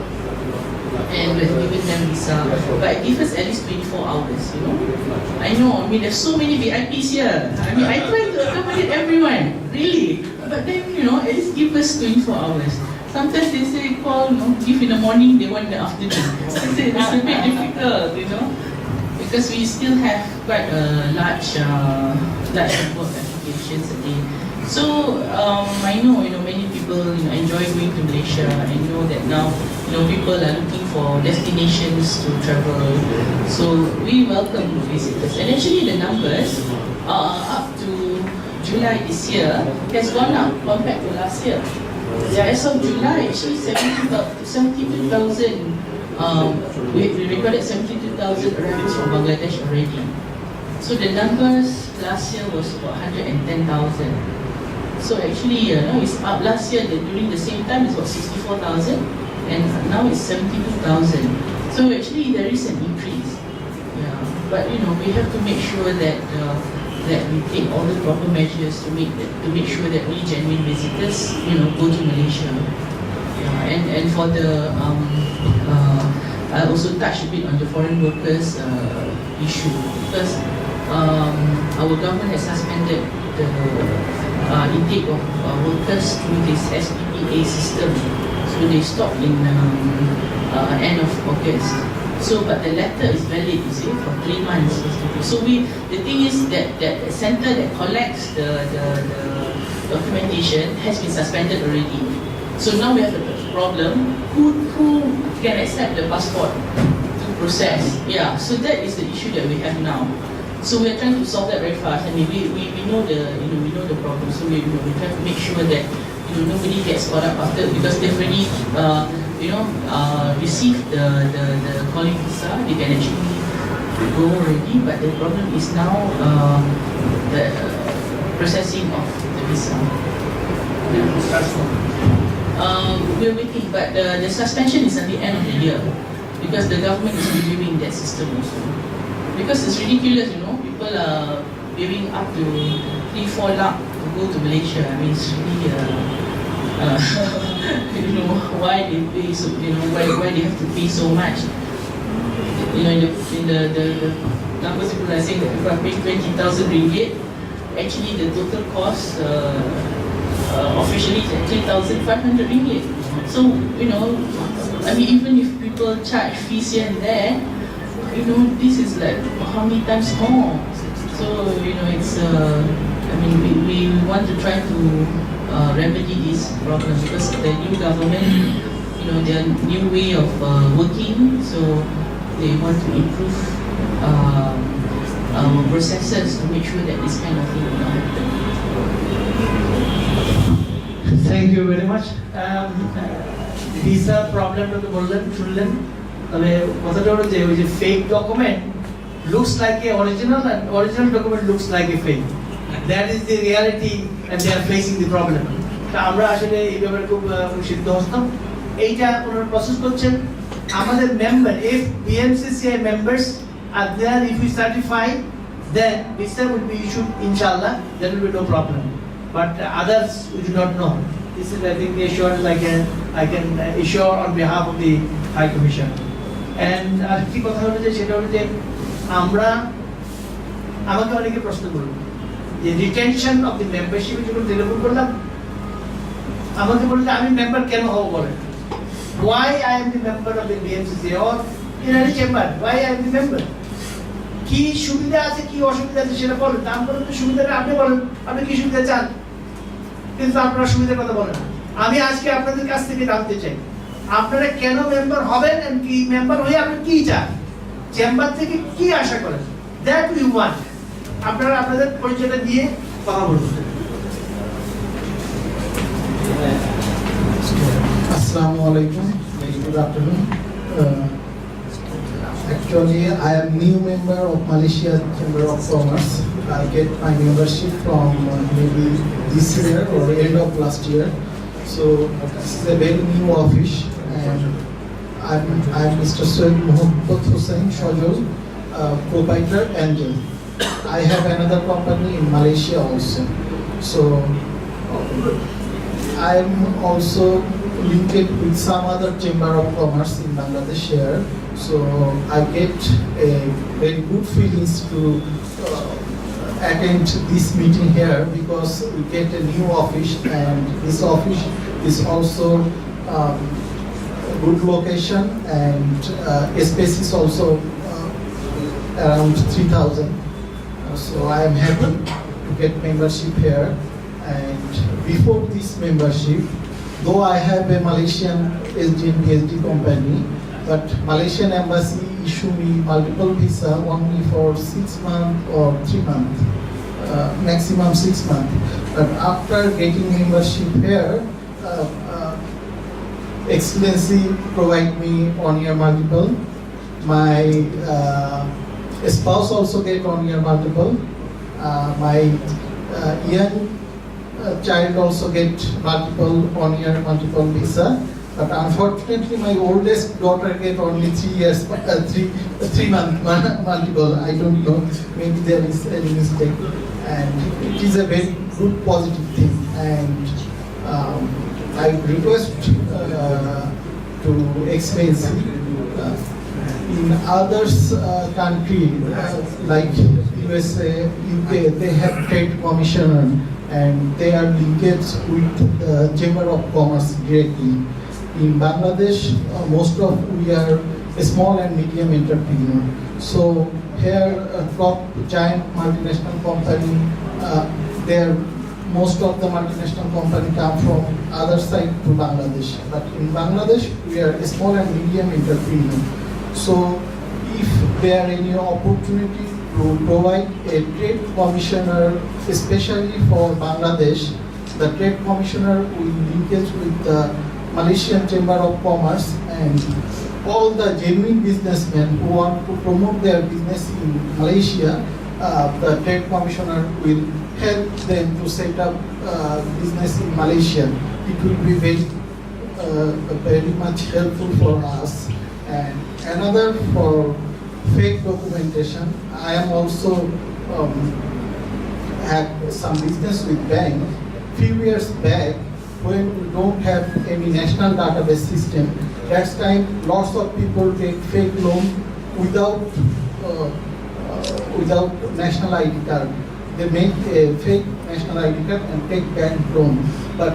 B: and we have given them visa. But give us at least 24 hours, I know, there's so many VIPs here. I try to accommodate everyone, really. But then, at least give us 24 hours. Sometimes they say call, give in the morning, they want in the afternoon. I say it's a bit difficult, because we still have quite a large number of applications a day. So I know many people enjoy going to Malaysia. I know that now people are looking for destinations to travel. So we welcome visitors. And actually the numbers up to July this year has gone up compared to last year. As of July, actually 72,000. We recorded 72,000 arrivals from Bangladesh already. So the numbers last year was about 110,000. So actually, it's up. Last year during the same time it's about 64,000, and now it's 72,000. So actually there is an increase. Yeah, but we have to make sure that we take all the proper measures to make sure that we genuine visitors go to Malaysia. Yeah, and for the I also touched a bit on the foreign workers issue, because our government has suspended the intake of workers through this SPPA system. So they stopped in end of August. So, but the letter is valid, for 3 months. So the thing is that the center that collects the documentation has been suspended already. So now we have a problem. Who can accept the passport to process? Yeah. So that is the issue that we have now. So we are trying to solve that very fast. I mean, we know the problem. So we try to make sure that nobody gets caught up after, because they've already received the calling visa. They can actually go already. But the problem is now the processing of the visa. We're waiting, but the suspension is at the end of the year, because the government is reviewing that system also. Because it's ridiculous, people are giving up to 3-4 lakh to go to Malaysia. I mean, it's really, why they pay so, why they have to pay so much. In the numbers people are saying that people are paying 20,000 ringgit. Actually, the total cost officially is 3,500 ringgit. So, I mean, even if people charge fees here and there, this is like how many times more. So, it's, I mean, we want to try to remedy this problem, because the new government, their new way of working, so they want to improve our processes to make sure that this kind of thing will not happen.
A: Thank you very much. Visa problem to the fake document looks like a original, and original document looks like a fake. That is the reality, and they are facing the problem. আমরা আসলে এই ব্যাপারে খুব সিদ্ধহস্ত। এইটা ওনারা process করছেন। আমাদের member, if BMCCI members are there, if we certify, then visa will be issued, inshallah. There will be no problem. But others we do not know. This is, I think, the assurance I can assure on behalf of the High Commission. And আরেকটি কথা হলো যে সেটা হলো যে আমাকে অনেকে প্রশ্ন করলো যে রিটেনশন অফ দি মেম্বারশিপ যখন টেলিফোন করলাম, আমাকে বললো আমি মেম্বার কেন হব বলেন, why I am the member of the BMCCI or in any chamber, why I am the member, কি সুবিধা আছে কি অসুবিধা আছে সেটা বলেন। দাম বলেন তো সুবিধাটা আপনি বলেন, আপনি কি সুবিধা চান, কিন্তু আপনারা সুবিধার কথা বলেন। আমি আজকে আপনাদের কাছ থেকে জানতে চাই আপনারা কেন মেম্বার হবেন, এন্ড কি মেম্বার হয়ে আপনি কি চান, চেম্বার থেকে কি আশা করেন, দ্যাট উই ওয়ান্ট। আপনারা আপনাদের পরিচয়টা দিয়ে কথা বলুন।
H: Assalamu alaikum, very good afternoon. Actually, I am new member of Malaysia Chamber of Commerce. I get my membership from maybe this year or end of last year. So this is a very new office, and I'm Mr. Syed Moazzam Hossain, proprietor Angel. I have another company in Malaysia also. So I'm also linked with some other chamber of commerce in Bangladesh here. So I get a very good feelings to attend this meeting here because we get a new office, and this office is also a good location, and space is also around 3,000. So I am happy to get membership here. And before this membership, though I have a Malaysian SD and PSD company, but Malaysian embassy issue me multiple visa only for 6 months or 3 months, maximum 6 months. But after getting membership here, Excellency provide me 1 year multiple. My spouse also get 1 year multiple. My young child also get multiple 1 year multiple visa. But unfortunately, my oldest daughter get only 3 years, 3 month multiple. I don't know. Maybe there is any mistake, and it is a very good positive thing. And I request to Excellency in others country like USA, UK, they have trade commissioner and they are linked with Chamber of Commerce directly. In Bangladesh, most of we are a small and medium entrepreneur. So here, top giant multinational company, most of the multinational company come from other side to Bangladesh. But in Bangladesh, we are a small and medium entrepreneur. So if there are any opportunity to provide a trade commissioner, especially for Bangladesh, the trade commissioner will linkage with the Malaysian Chamber of Commerce, and all the genuine businessmen who want to promote their business in Malaysia, the trade commissioner will help them to set up business in Malaysia. It will be very much helpful for us. And another, for fake documentation, I am also had some business with bank. Few years back, when we don't have any national database system, that's time lots of people take fake loan without national ID card. They make a fake national ID card and take bank loan. But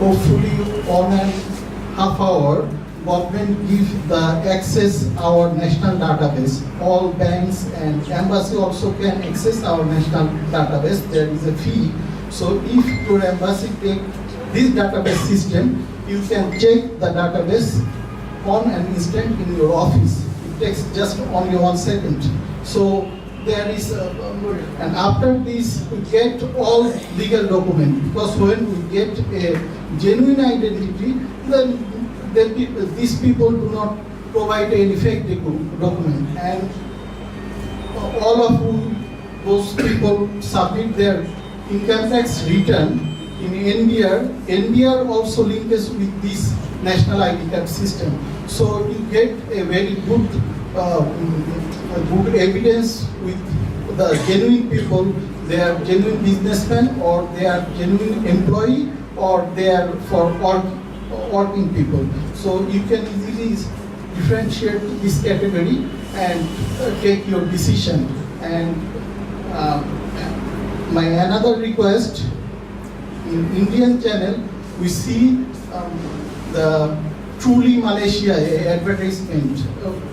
H: hopefully, 1.5 hours, government give the access our national database. All banks and embassy also can access our national database. There is a fee. So if your embassy take this database system, you can check the database on an instant in your office. It takes just only 1 second. So there is, and after this we get all legal document, because when we get a genuine identity, then these people do not provide any fake document, and all of those people submit their income tax return in NBR also links with this national ID card system. So you get a very good evidence with the genuine people. They are genuine businessmen, or they are genuine employee, or they are for working people. So you can easily differentiate this category and take your decision. And my another request, in Indian channel, we see the Truly Malaysia advertisement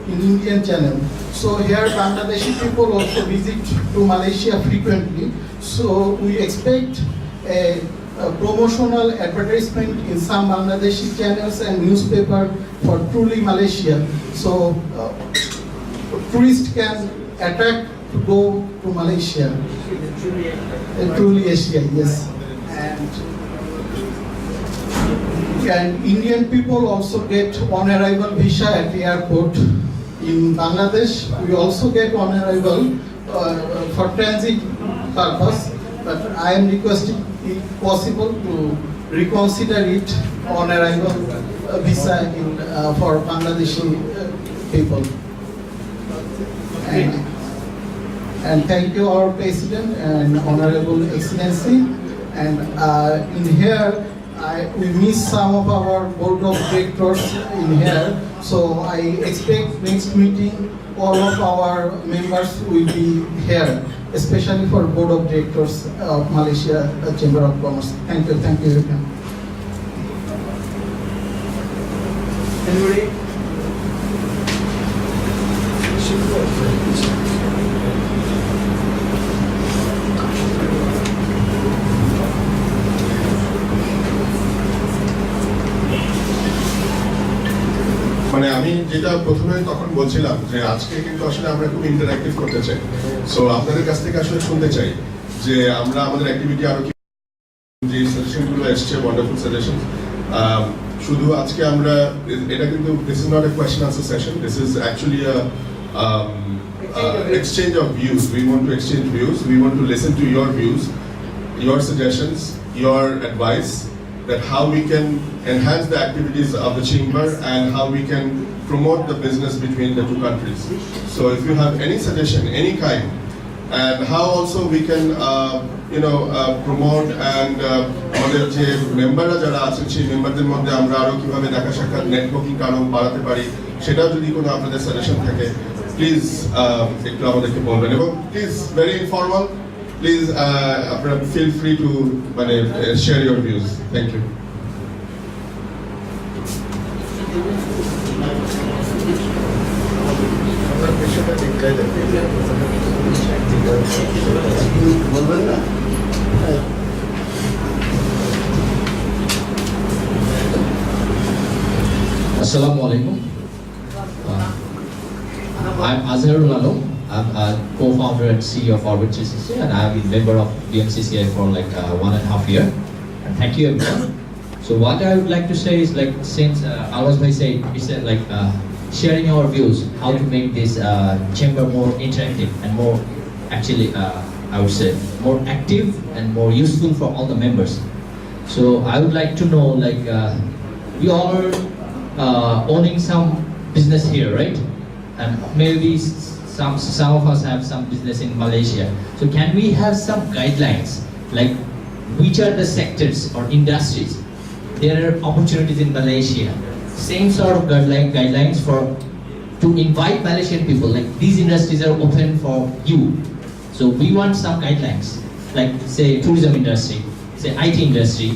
H: in Indian channel. So here Bangladeshi people also visit to Malaysia frequently. So we expect a promotional advertisement in some Bangladeshi channels and newspaper for Truly Malaysia. So tourists can attract to go to Malaysia. Truly Asia, yes. And Indian people also get on arrival visa at the airport. In Bangladesh, we also get on arrival for transit purpose. But I am requesting, if possible, to reconsider it on arrival visa for Bangladeshi people. And thank you, our President and Honorable Excellency. And in here, we miss some of our board of directors in here. So I expect next meeting, all of our members will be here, especially for board of directors of Malaysia Chamber of Commerce. Thank you.
A: Anybody?
D: মানে আমি যেটা প্রথমে তখন বলছিলাম যে আজকে কিন্তু আসলে আমরা খুব ইন্টারঅ্যাক্টিভ করতে চাই, সো আপনাদের কাছ থেকে আসলে শুনতে চাই যে আমরা আমাদের অ্যাক্টিভিটি আরো কি, যে সাজেশনগুলো এসছে ওয়ান্ডারফুল সাজেশন। শুধু আজকে আমরা এটা কিন্তু this is not a question answer session, this is actually exchange of views. We want to exchange views, we want to listen to your views, your suggestions, your advice, that how we can enhance the activities of the chamber and how we can promote the business between the two countries. So if you have any suggestion, any kind, and how also we can promote and আমাদের যে মেম্বাররা যারা আছেন সেই মেম্বারদের মধ্যে আমরা আরো কিভাবে দেখা সাক্ষাৎ নেটওয়ার্কিং আরো বাড়াতে পারি, সেটাও যদি কোনো আপনাদের সাজেশন থাকে প্লিজ একটু আমাদেরকে বলবেন। এবং প্লিজ ভেরি ইনফর্মাল, প্লিজ আপনারা ফিল ফ্রি টু মানে share your views. Thank you.
C: বলবেন না?
I: Assalamu alaikum. I'm Azharul Alam. I'm a co-founder and CEO of BMCCI, and I've been member of BMCCI for like 1.5 years. And thank you everyone. So what I would like to say is like, since Awaz bhai said, he said like sharing our views, how to make this chamber more interactive and more actually I would say more active and more useful for all the members. So I would like to know like we all are owning some business here, right? And maybe some of us have some business in Malaysia. So can we have some guidelines, like which are the sectors or industries there are opportunities in Malaysia? Same sort of guidelines for to invite Malaysian people, like these industries are open for you. So we want some guidelines, like say tourism industry, say IT industry,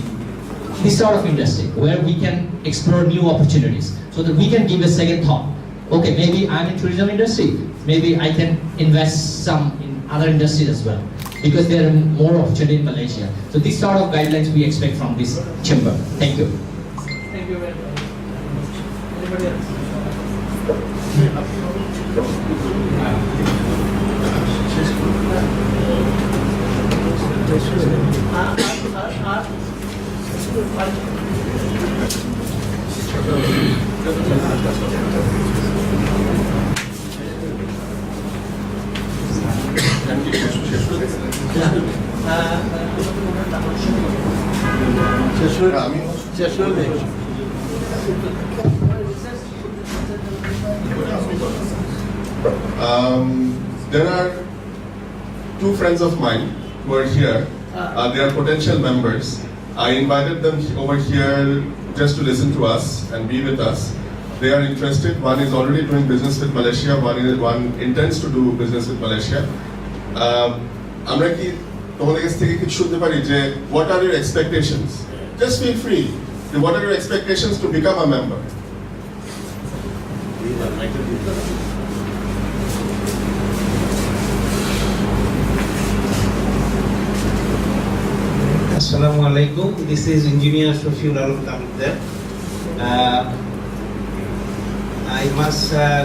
I: this sort of industry where we can explore new opportunities, so that we can give a second thought. Okay, maybe I'm in tourism industry, maybe I can invest some in other industries as well, because there are more opportunity in Malaysia. So this sort of guidelines we expect from this chamber. Thank you.
A: Thank you very much. Anybody else?
D: There are two friends of mine who are here. They are potential members. I invited them over here just to listen to us and be with us. They are interested. One is already doing business with Malaysia. One intends to do business with Malaysia. আমরা কি তোমাদের কাছ থেকে কিছু শুনতে পারি যে what are your expectations? Just feel free. What are your expectations to become a member?
J: Assalamu alaikum. This is Engineer Shafiul Alam Tamidar. I must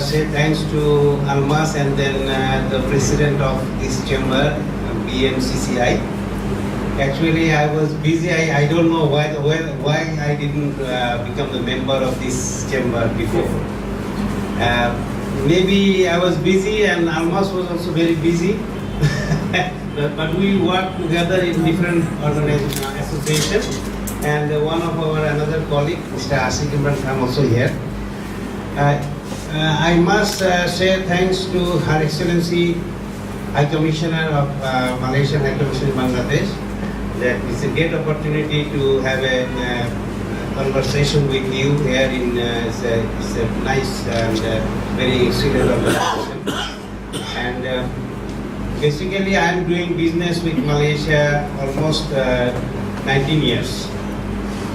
J: say thanks to Almas and then the president of this chamber, BMCCI. Actually, I was busy. I don't know why I didn't become the member of this chamber before. Maybe I was busy and Almas was also very busy. But we work together in different associations. and one of our another colleague, Mr. Ashikin Mohd Taib, also here. I must say thanks to Her Excellency High Commissioner of Malaysian High Commission in Bangladesh. That it's a great opportunity to have a conversation with you here in it's a nice and very serious organization. And basically, I am doing business with Malaysia almost 19 years.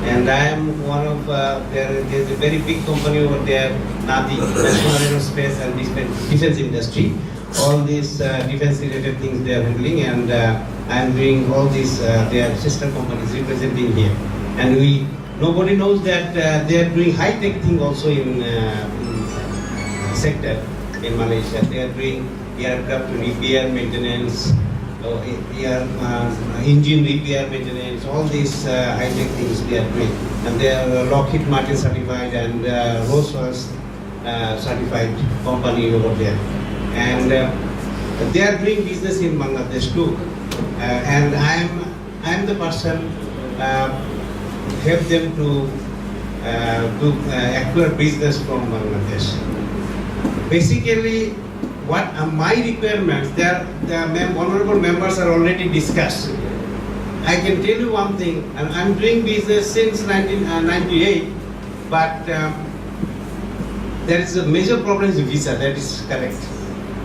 J: And I am one of, there's a very big company over there, NADI, National Aerospace and Defense Industry. All these defense related things they are handling, and I am doing all these, their sister companies representing here. And nobody knows that they are doing high-tech thing also in sector in Malaysia. They are doing aircraft repair, maintenance, engine repair, maintenance, all these high-tech things they are doing. And they are Lockheed Martin certified and Rolls-Royce certified company over there. And they are doing business in Bangladesh too. And I am the person help them to acquire business from Bangladesh. Basically, what are my requirements? The honorable members are already discussed. I can tell you one thing, and I'm doing business since 1998, but there is a major problem with visa, that is correct.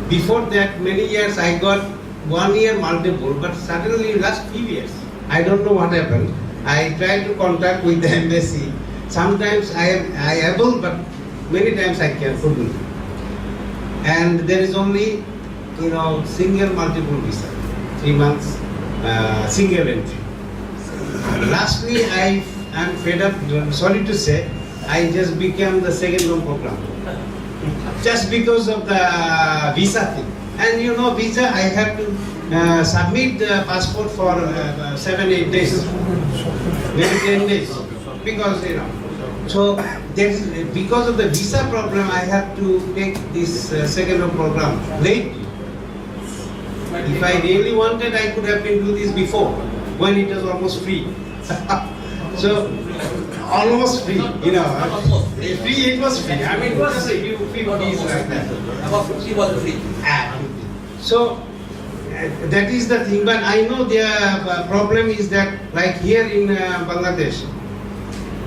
J: Before that, many years I got 1 year multiple, but suddenly last few years, I don't know what happened. I tried to contact with the embassy. Sometimes I am able, but many times I couldn't. And there is only, single multiple visa, 3 months, single entry. Lastly, I am fed up, sorry to say, I just became the second loan program. Just because of the visa thing. And visa, I have to submit the passport for 7-8 days, maybe 10 days, because so because of the visa problem, I have to take this second loan program late. If I really wanted, I could have been do this before, when it was almost free. So almost free, free, it was free. I mean, it was a few fees like that.
K: About 50 was free.
J: So that is the thing, but I know their problem is that, like here in Bangladesh,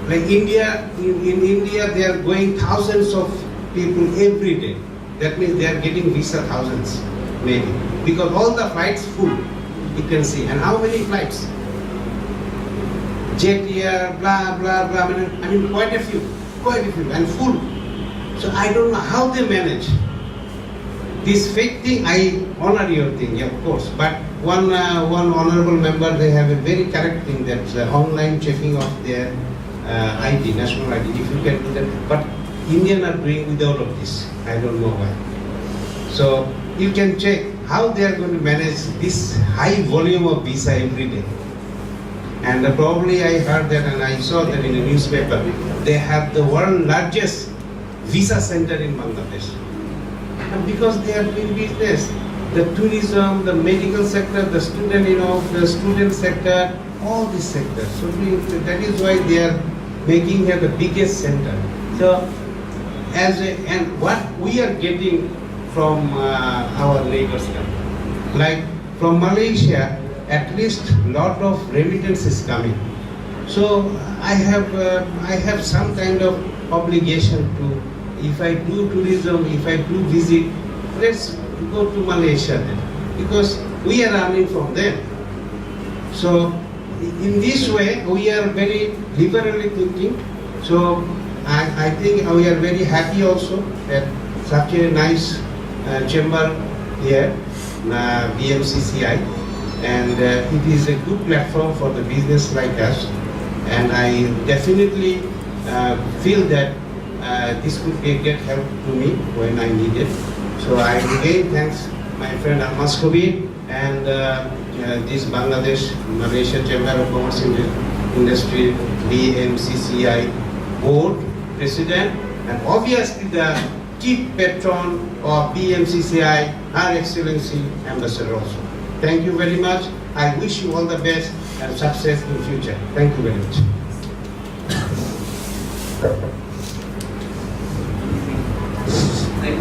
J: like India, in India they are going thousands of people every day. That means they are getting visa thousands, maybe, because all the flights full, you can see. And how many flights? Jet air, blah, blah, blah, I mean quite a few, and full. So I don't know how they manage. This fake thing, I honor your thing, of course, but one honorable member, they have a very correct thing, that's online checking of their ID, national ID, if you can do that. But Indians are doing without of this, I don't know why. So you can check how they are going to manage this high volume of visa every day. And probably I heard that and I saw that in the newspaper, they have the world's largest visa center in Bangladesh. And because they are doing business, the tourism, the medical sector, the student, the student sector, all these sectors. So that is why they are making here the biggest center. So and what we are getting from our neighbors, like from Malaysia, at least lot of remittance is coming. So I have some kind of obligation to, if I do tourism, if I do visit, let's go to Malaysia then, because we are earning from them. So in this way, we are very liberally thinking. So I think we are very happy also that such a nice chamber here, BMCCI, and it is a good platform for the business like us. And I definitely feel that this could be a great help to me when I need it. So I again thanks my friend Almas Kobir and this Bangladesh-Malaysia Chamber of Commerce Industry, BMCCI board president, and obviously the chief patron of BMCCI, Her Excellency Ambassador also. Thank you very much. I wish you all the best and success in future. Thank you very much. Thank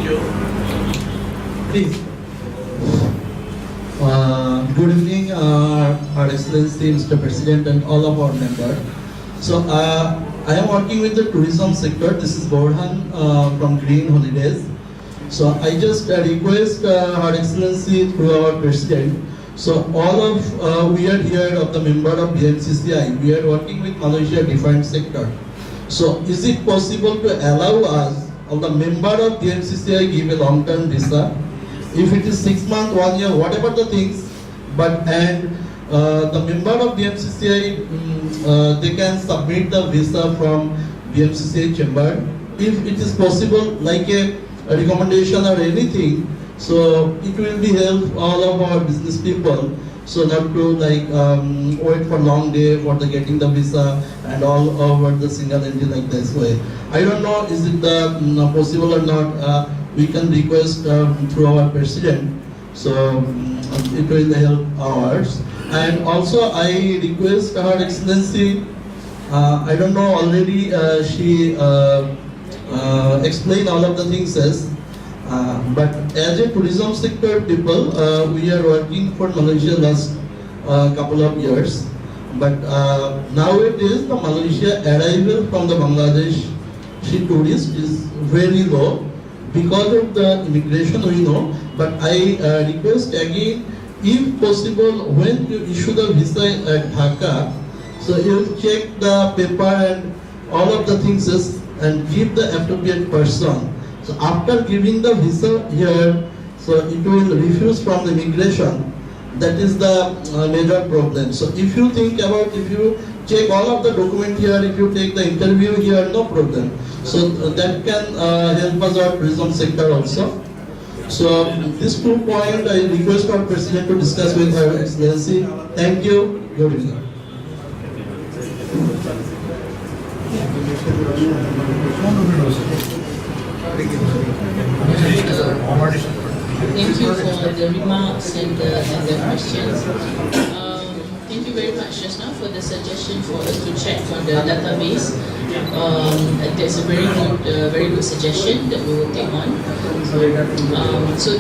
J: you.
K: Please. Good evening, Our Excellency, Mr. President, and all of our members. So, I am working with the tourism sector. This is Borhan from Green Holidays. So, I just request Her Excellency through our President. So, all of we are here of the member of BMCCI. We are working with Malaysia different sector. So, is it possible to allow us, all the member of BMCCI, give a long-term visa? If it is 6 months, 1 year, whatever the things, but the member of BMCCI, they can submit the visa from BMCCI chamber. If it is possible, like a recommendation or anything, so it will be help all of our business people. So not to like wait for long day for the getting the visa and all over the single entry like this way. I don't know is it possible or not. We can request through our president, so it will help ours. And also I request Her Excellency, I don't know already she explained all of the things but as a tourism sector people, we are working for Malaysia last couple of years. But nowadays the Malaysia arrival from the Bangladesh tourist is very low. Because of the immigration we know, but I request again, if possible, when you issue the visa at Dhaka, so you check the paper and all of the things and give the appropriate person. So after giving the visa here, so it will refuse from the immigration. That is the major problem. So if you think about, if you check all of the document here, if you take the interview here, no problem. So that can help us our tourism sector also. So this 2 points I request our President to discuss with Her Excellency. Thank you. Good evening.
B: Thank you for the remarks and the questions. Thank you very much just now for the suggestion for us to check on the database. That's a very good suggestion that we will take on. So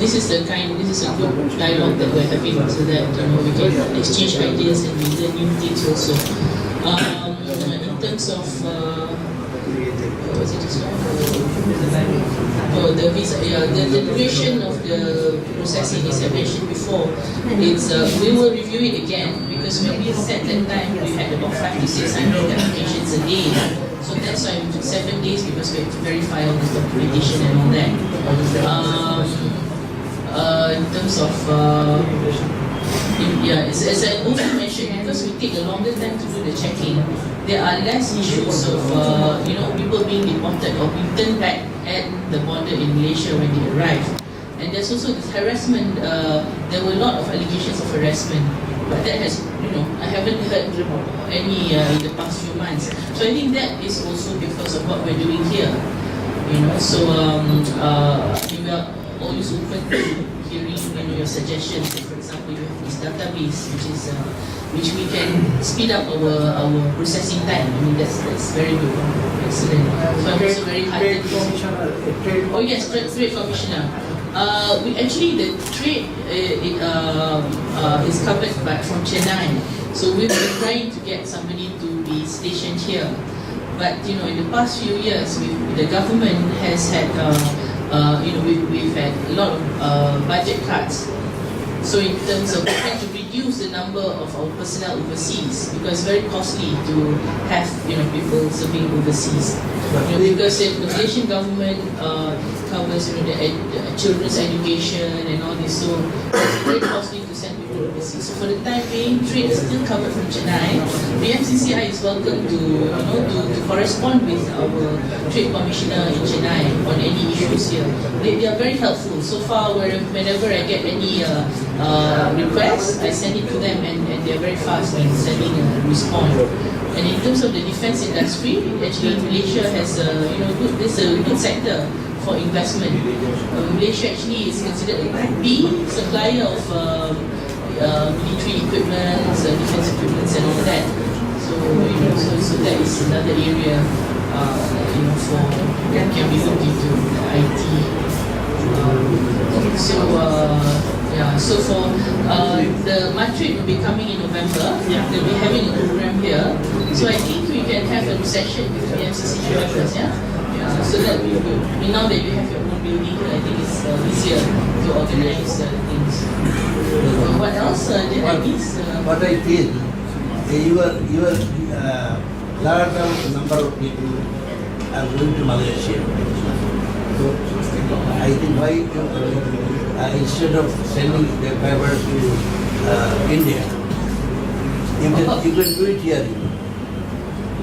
B: this is a good dialogue that we're having, so that we can exchange ideas and we learn new things also. In terms of the visa, the duration of the processing, as I mentioned before, it's we will review it again, because when we set that time, we had about 500 to 600 applications a day. So that's why we took 7 days, because we had to verify all the documentation and all that. In terms of as I also mentioned, because we take a longer time to do the checking, there are less issues of people being deported or being turned back at the border in Malaysia when they arrive. And there's also this harassment. There were a lot of allegations of harassment, but that has, I haven't heard any in the past few months. So I think that is also because of what we're doing here. So we are always open to hearing your suggestions. For example, you have this database, which we can speed up our processing time. I mean, that's very good, excellent. So I'm also very heartened. Oh yes, trade commissioner. We actually, the trade is covered from Chennai. So we've been trying to get somebody to be stationed here. But in the past few years, the government has had we've had a lot of budget cuts. So in terms of trying to reduce the number of our personnel overseas, because it's very costly to have people serving overseas. Because the Malaysian government covers the children's education and all this, so it's very costly to send people overseas. So for the time being, trade is still covered from Chennai. The BMCCI is welcome to correspond with our trade commissioner in Chennai on any issues here. They are very helpful. So far, whenever I get any requests, I send it to them, and they're very fast in sending a response. And in terms of the defense industry, actually Malaysia has this a good sector for investment. Malaysia actually is considered a Group B supplier of military equipment, defense equipment, and all that. So so that is another area for can be looked into the IT. So for the matric will be coming in November. They'll be having a program here. So I think we can have a session with the BMCCI members, so that we will. I mean, now that you have your own building, I think it's easier to organize things. What else did I miss?
C: What I feel, your large number of people are going to Malaysia. So I think why instead of sending the paper to India, you can do it here.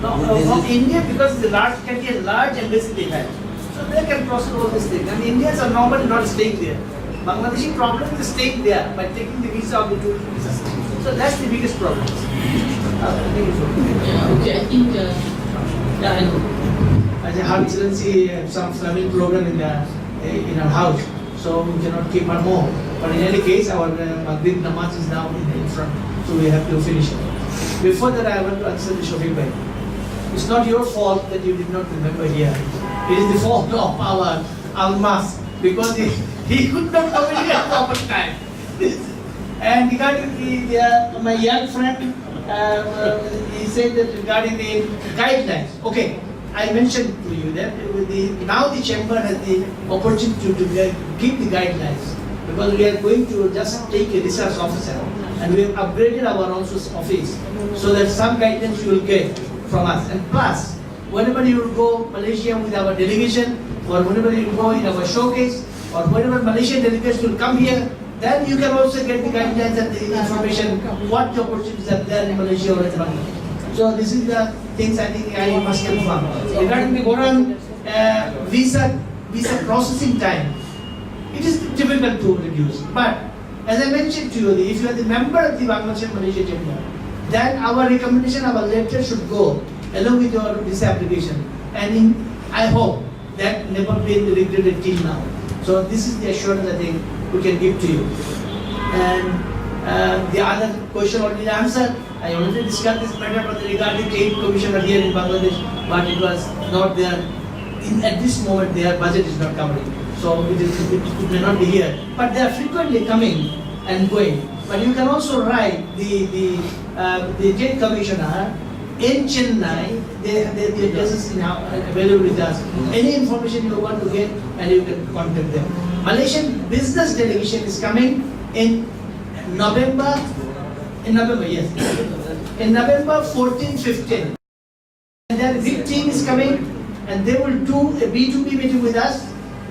A: From India, because the large country has large embassy they have. So they can process all these things. And Indians are normally not staying there. Bangladeshi problem is staying there by taking the visa of the two visas. So that's the biggest problem. I think it's okay.
B: I think,
A: I know. As a Her Excellency, some Islamic program in our house, so we cannot keep her more. But in any case, our Maghrib Namaz is now in front, so we have to finish it. Before that, I want to answer the Shafiq Bhai. It's not your fault that you did not remember here. It is the fault of our Almas, because he could not communicate at proper time. And regarding my young friend, he said that regarding the guidelines. Okay, I mentioned to you that now the chamber has the opportunity to give the guidelines, because we are going to just take a research officer and we have upgraded our office so that some guidelines you will get from us. And plus, whenever you will go Malaysia with our delegation, or whenever you go in our showcase, or whenever Malaysian delegates will come here, then you can also get the guidelines and the information, what the opportunities are there in Malaysia or in Bangladesh. So this is the things I think I must confirm. Regarding the Quran visa processing time, it is difficult to reduce. But as I mentioned to you, if you are the member of the Bangladesh-Malaysia Chamber, then our recommendation, our letter should go along with your visa application. And I hope that never been regretted till now. So this is the assurance I think we can give to you. And the other question already answered. I already discussed this matter regarding trade commissioner here in Bangladesh, but it was not there. At this moment, their budget is not covering. So it may not be here. But they are frequently coming and going. But you can also write the trade commissioner in Chennai. The address is now available with us. Any information you want to get, and you can contact them. Malaysian business delegation is coming in November. In November, yes. In November 14-15. And then a big team is coming, and they will do a B2B meeting with us.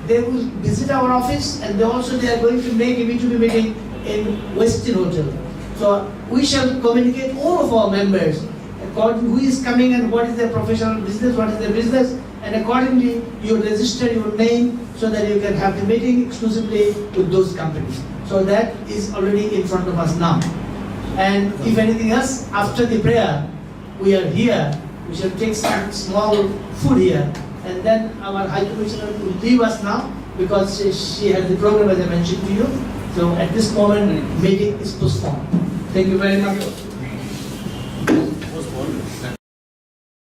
A: They will visit our office, and they are going to make a B2B meeting in Westin Hotel. So we shall communicate all of our members according to who is coming and what is their professional business, what is their business, and accordingly you register your name so that you can have the meeting exclusively with those companies. So that is already in front of us now. And if anything else, after the prayer, we are here, we shall take some small food here, and then our High Commissioner will leave us now because she has the program as I mentioned to you. So at this moment, meeting is postponed. Thank you very much.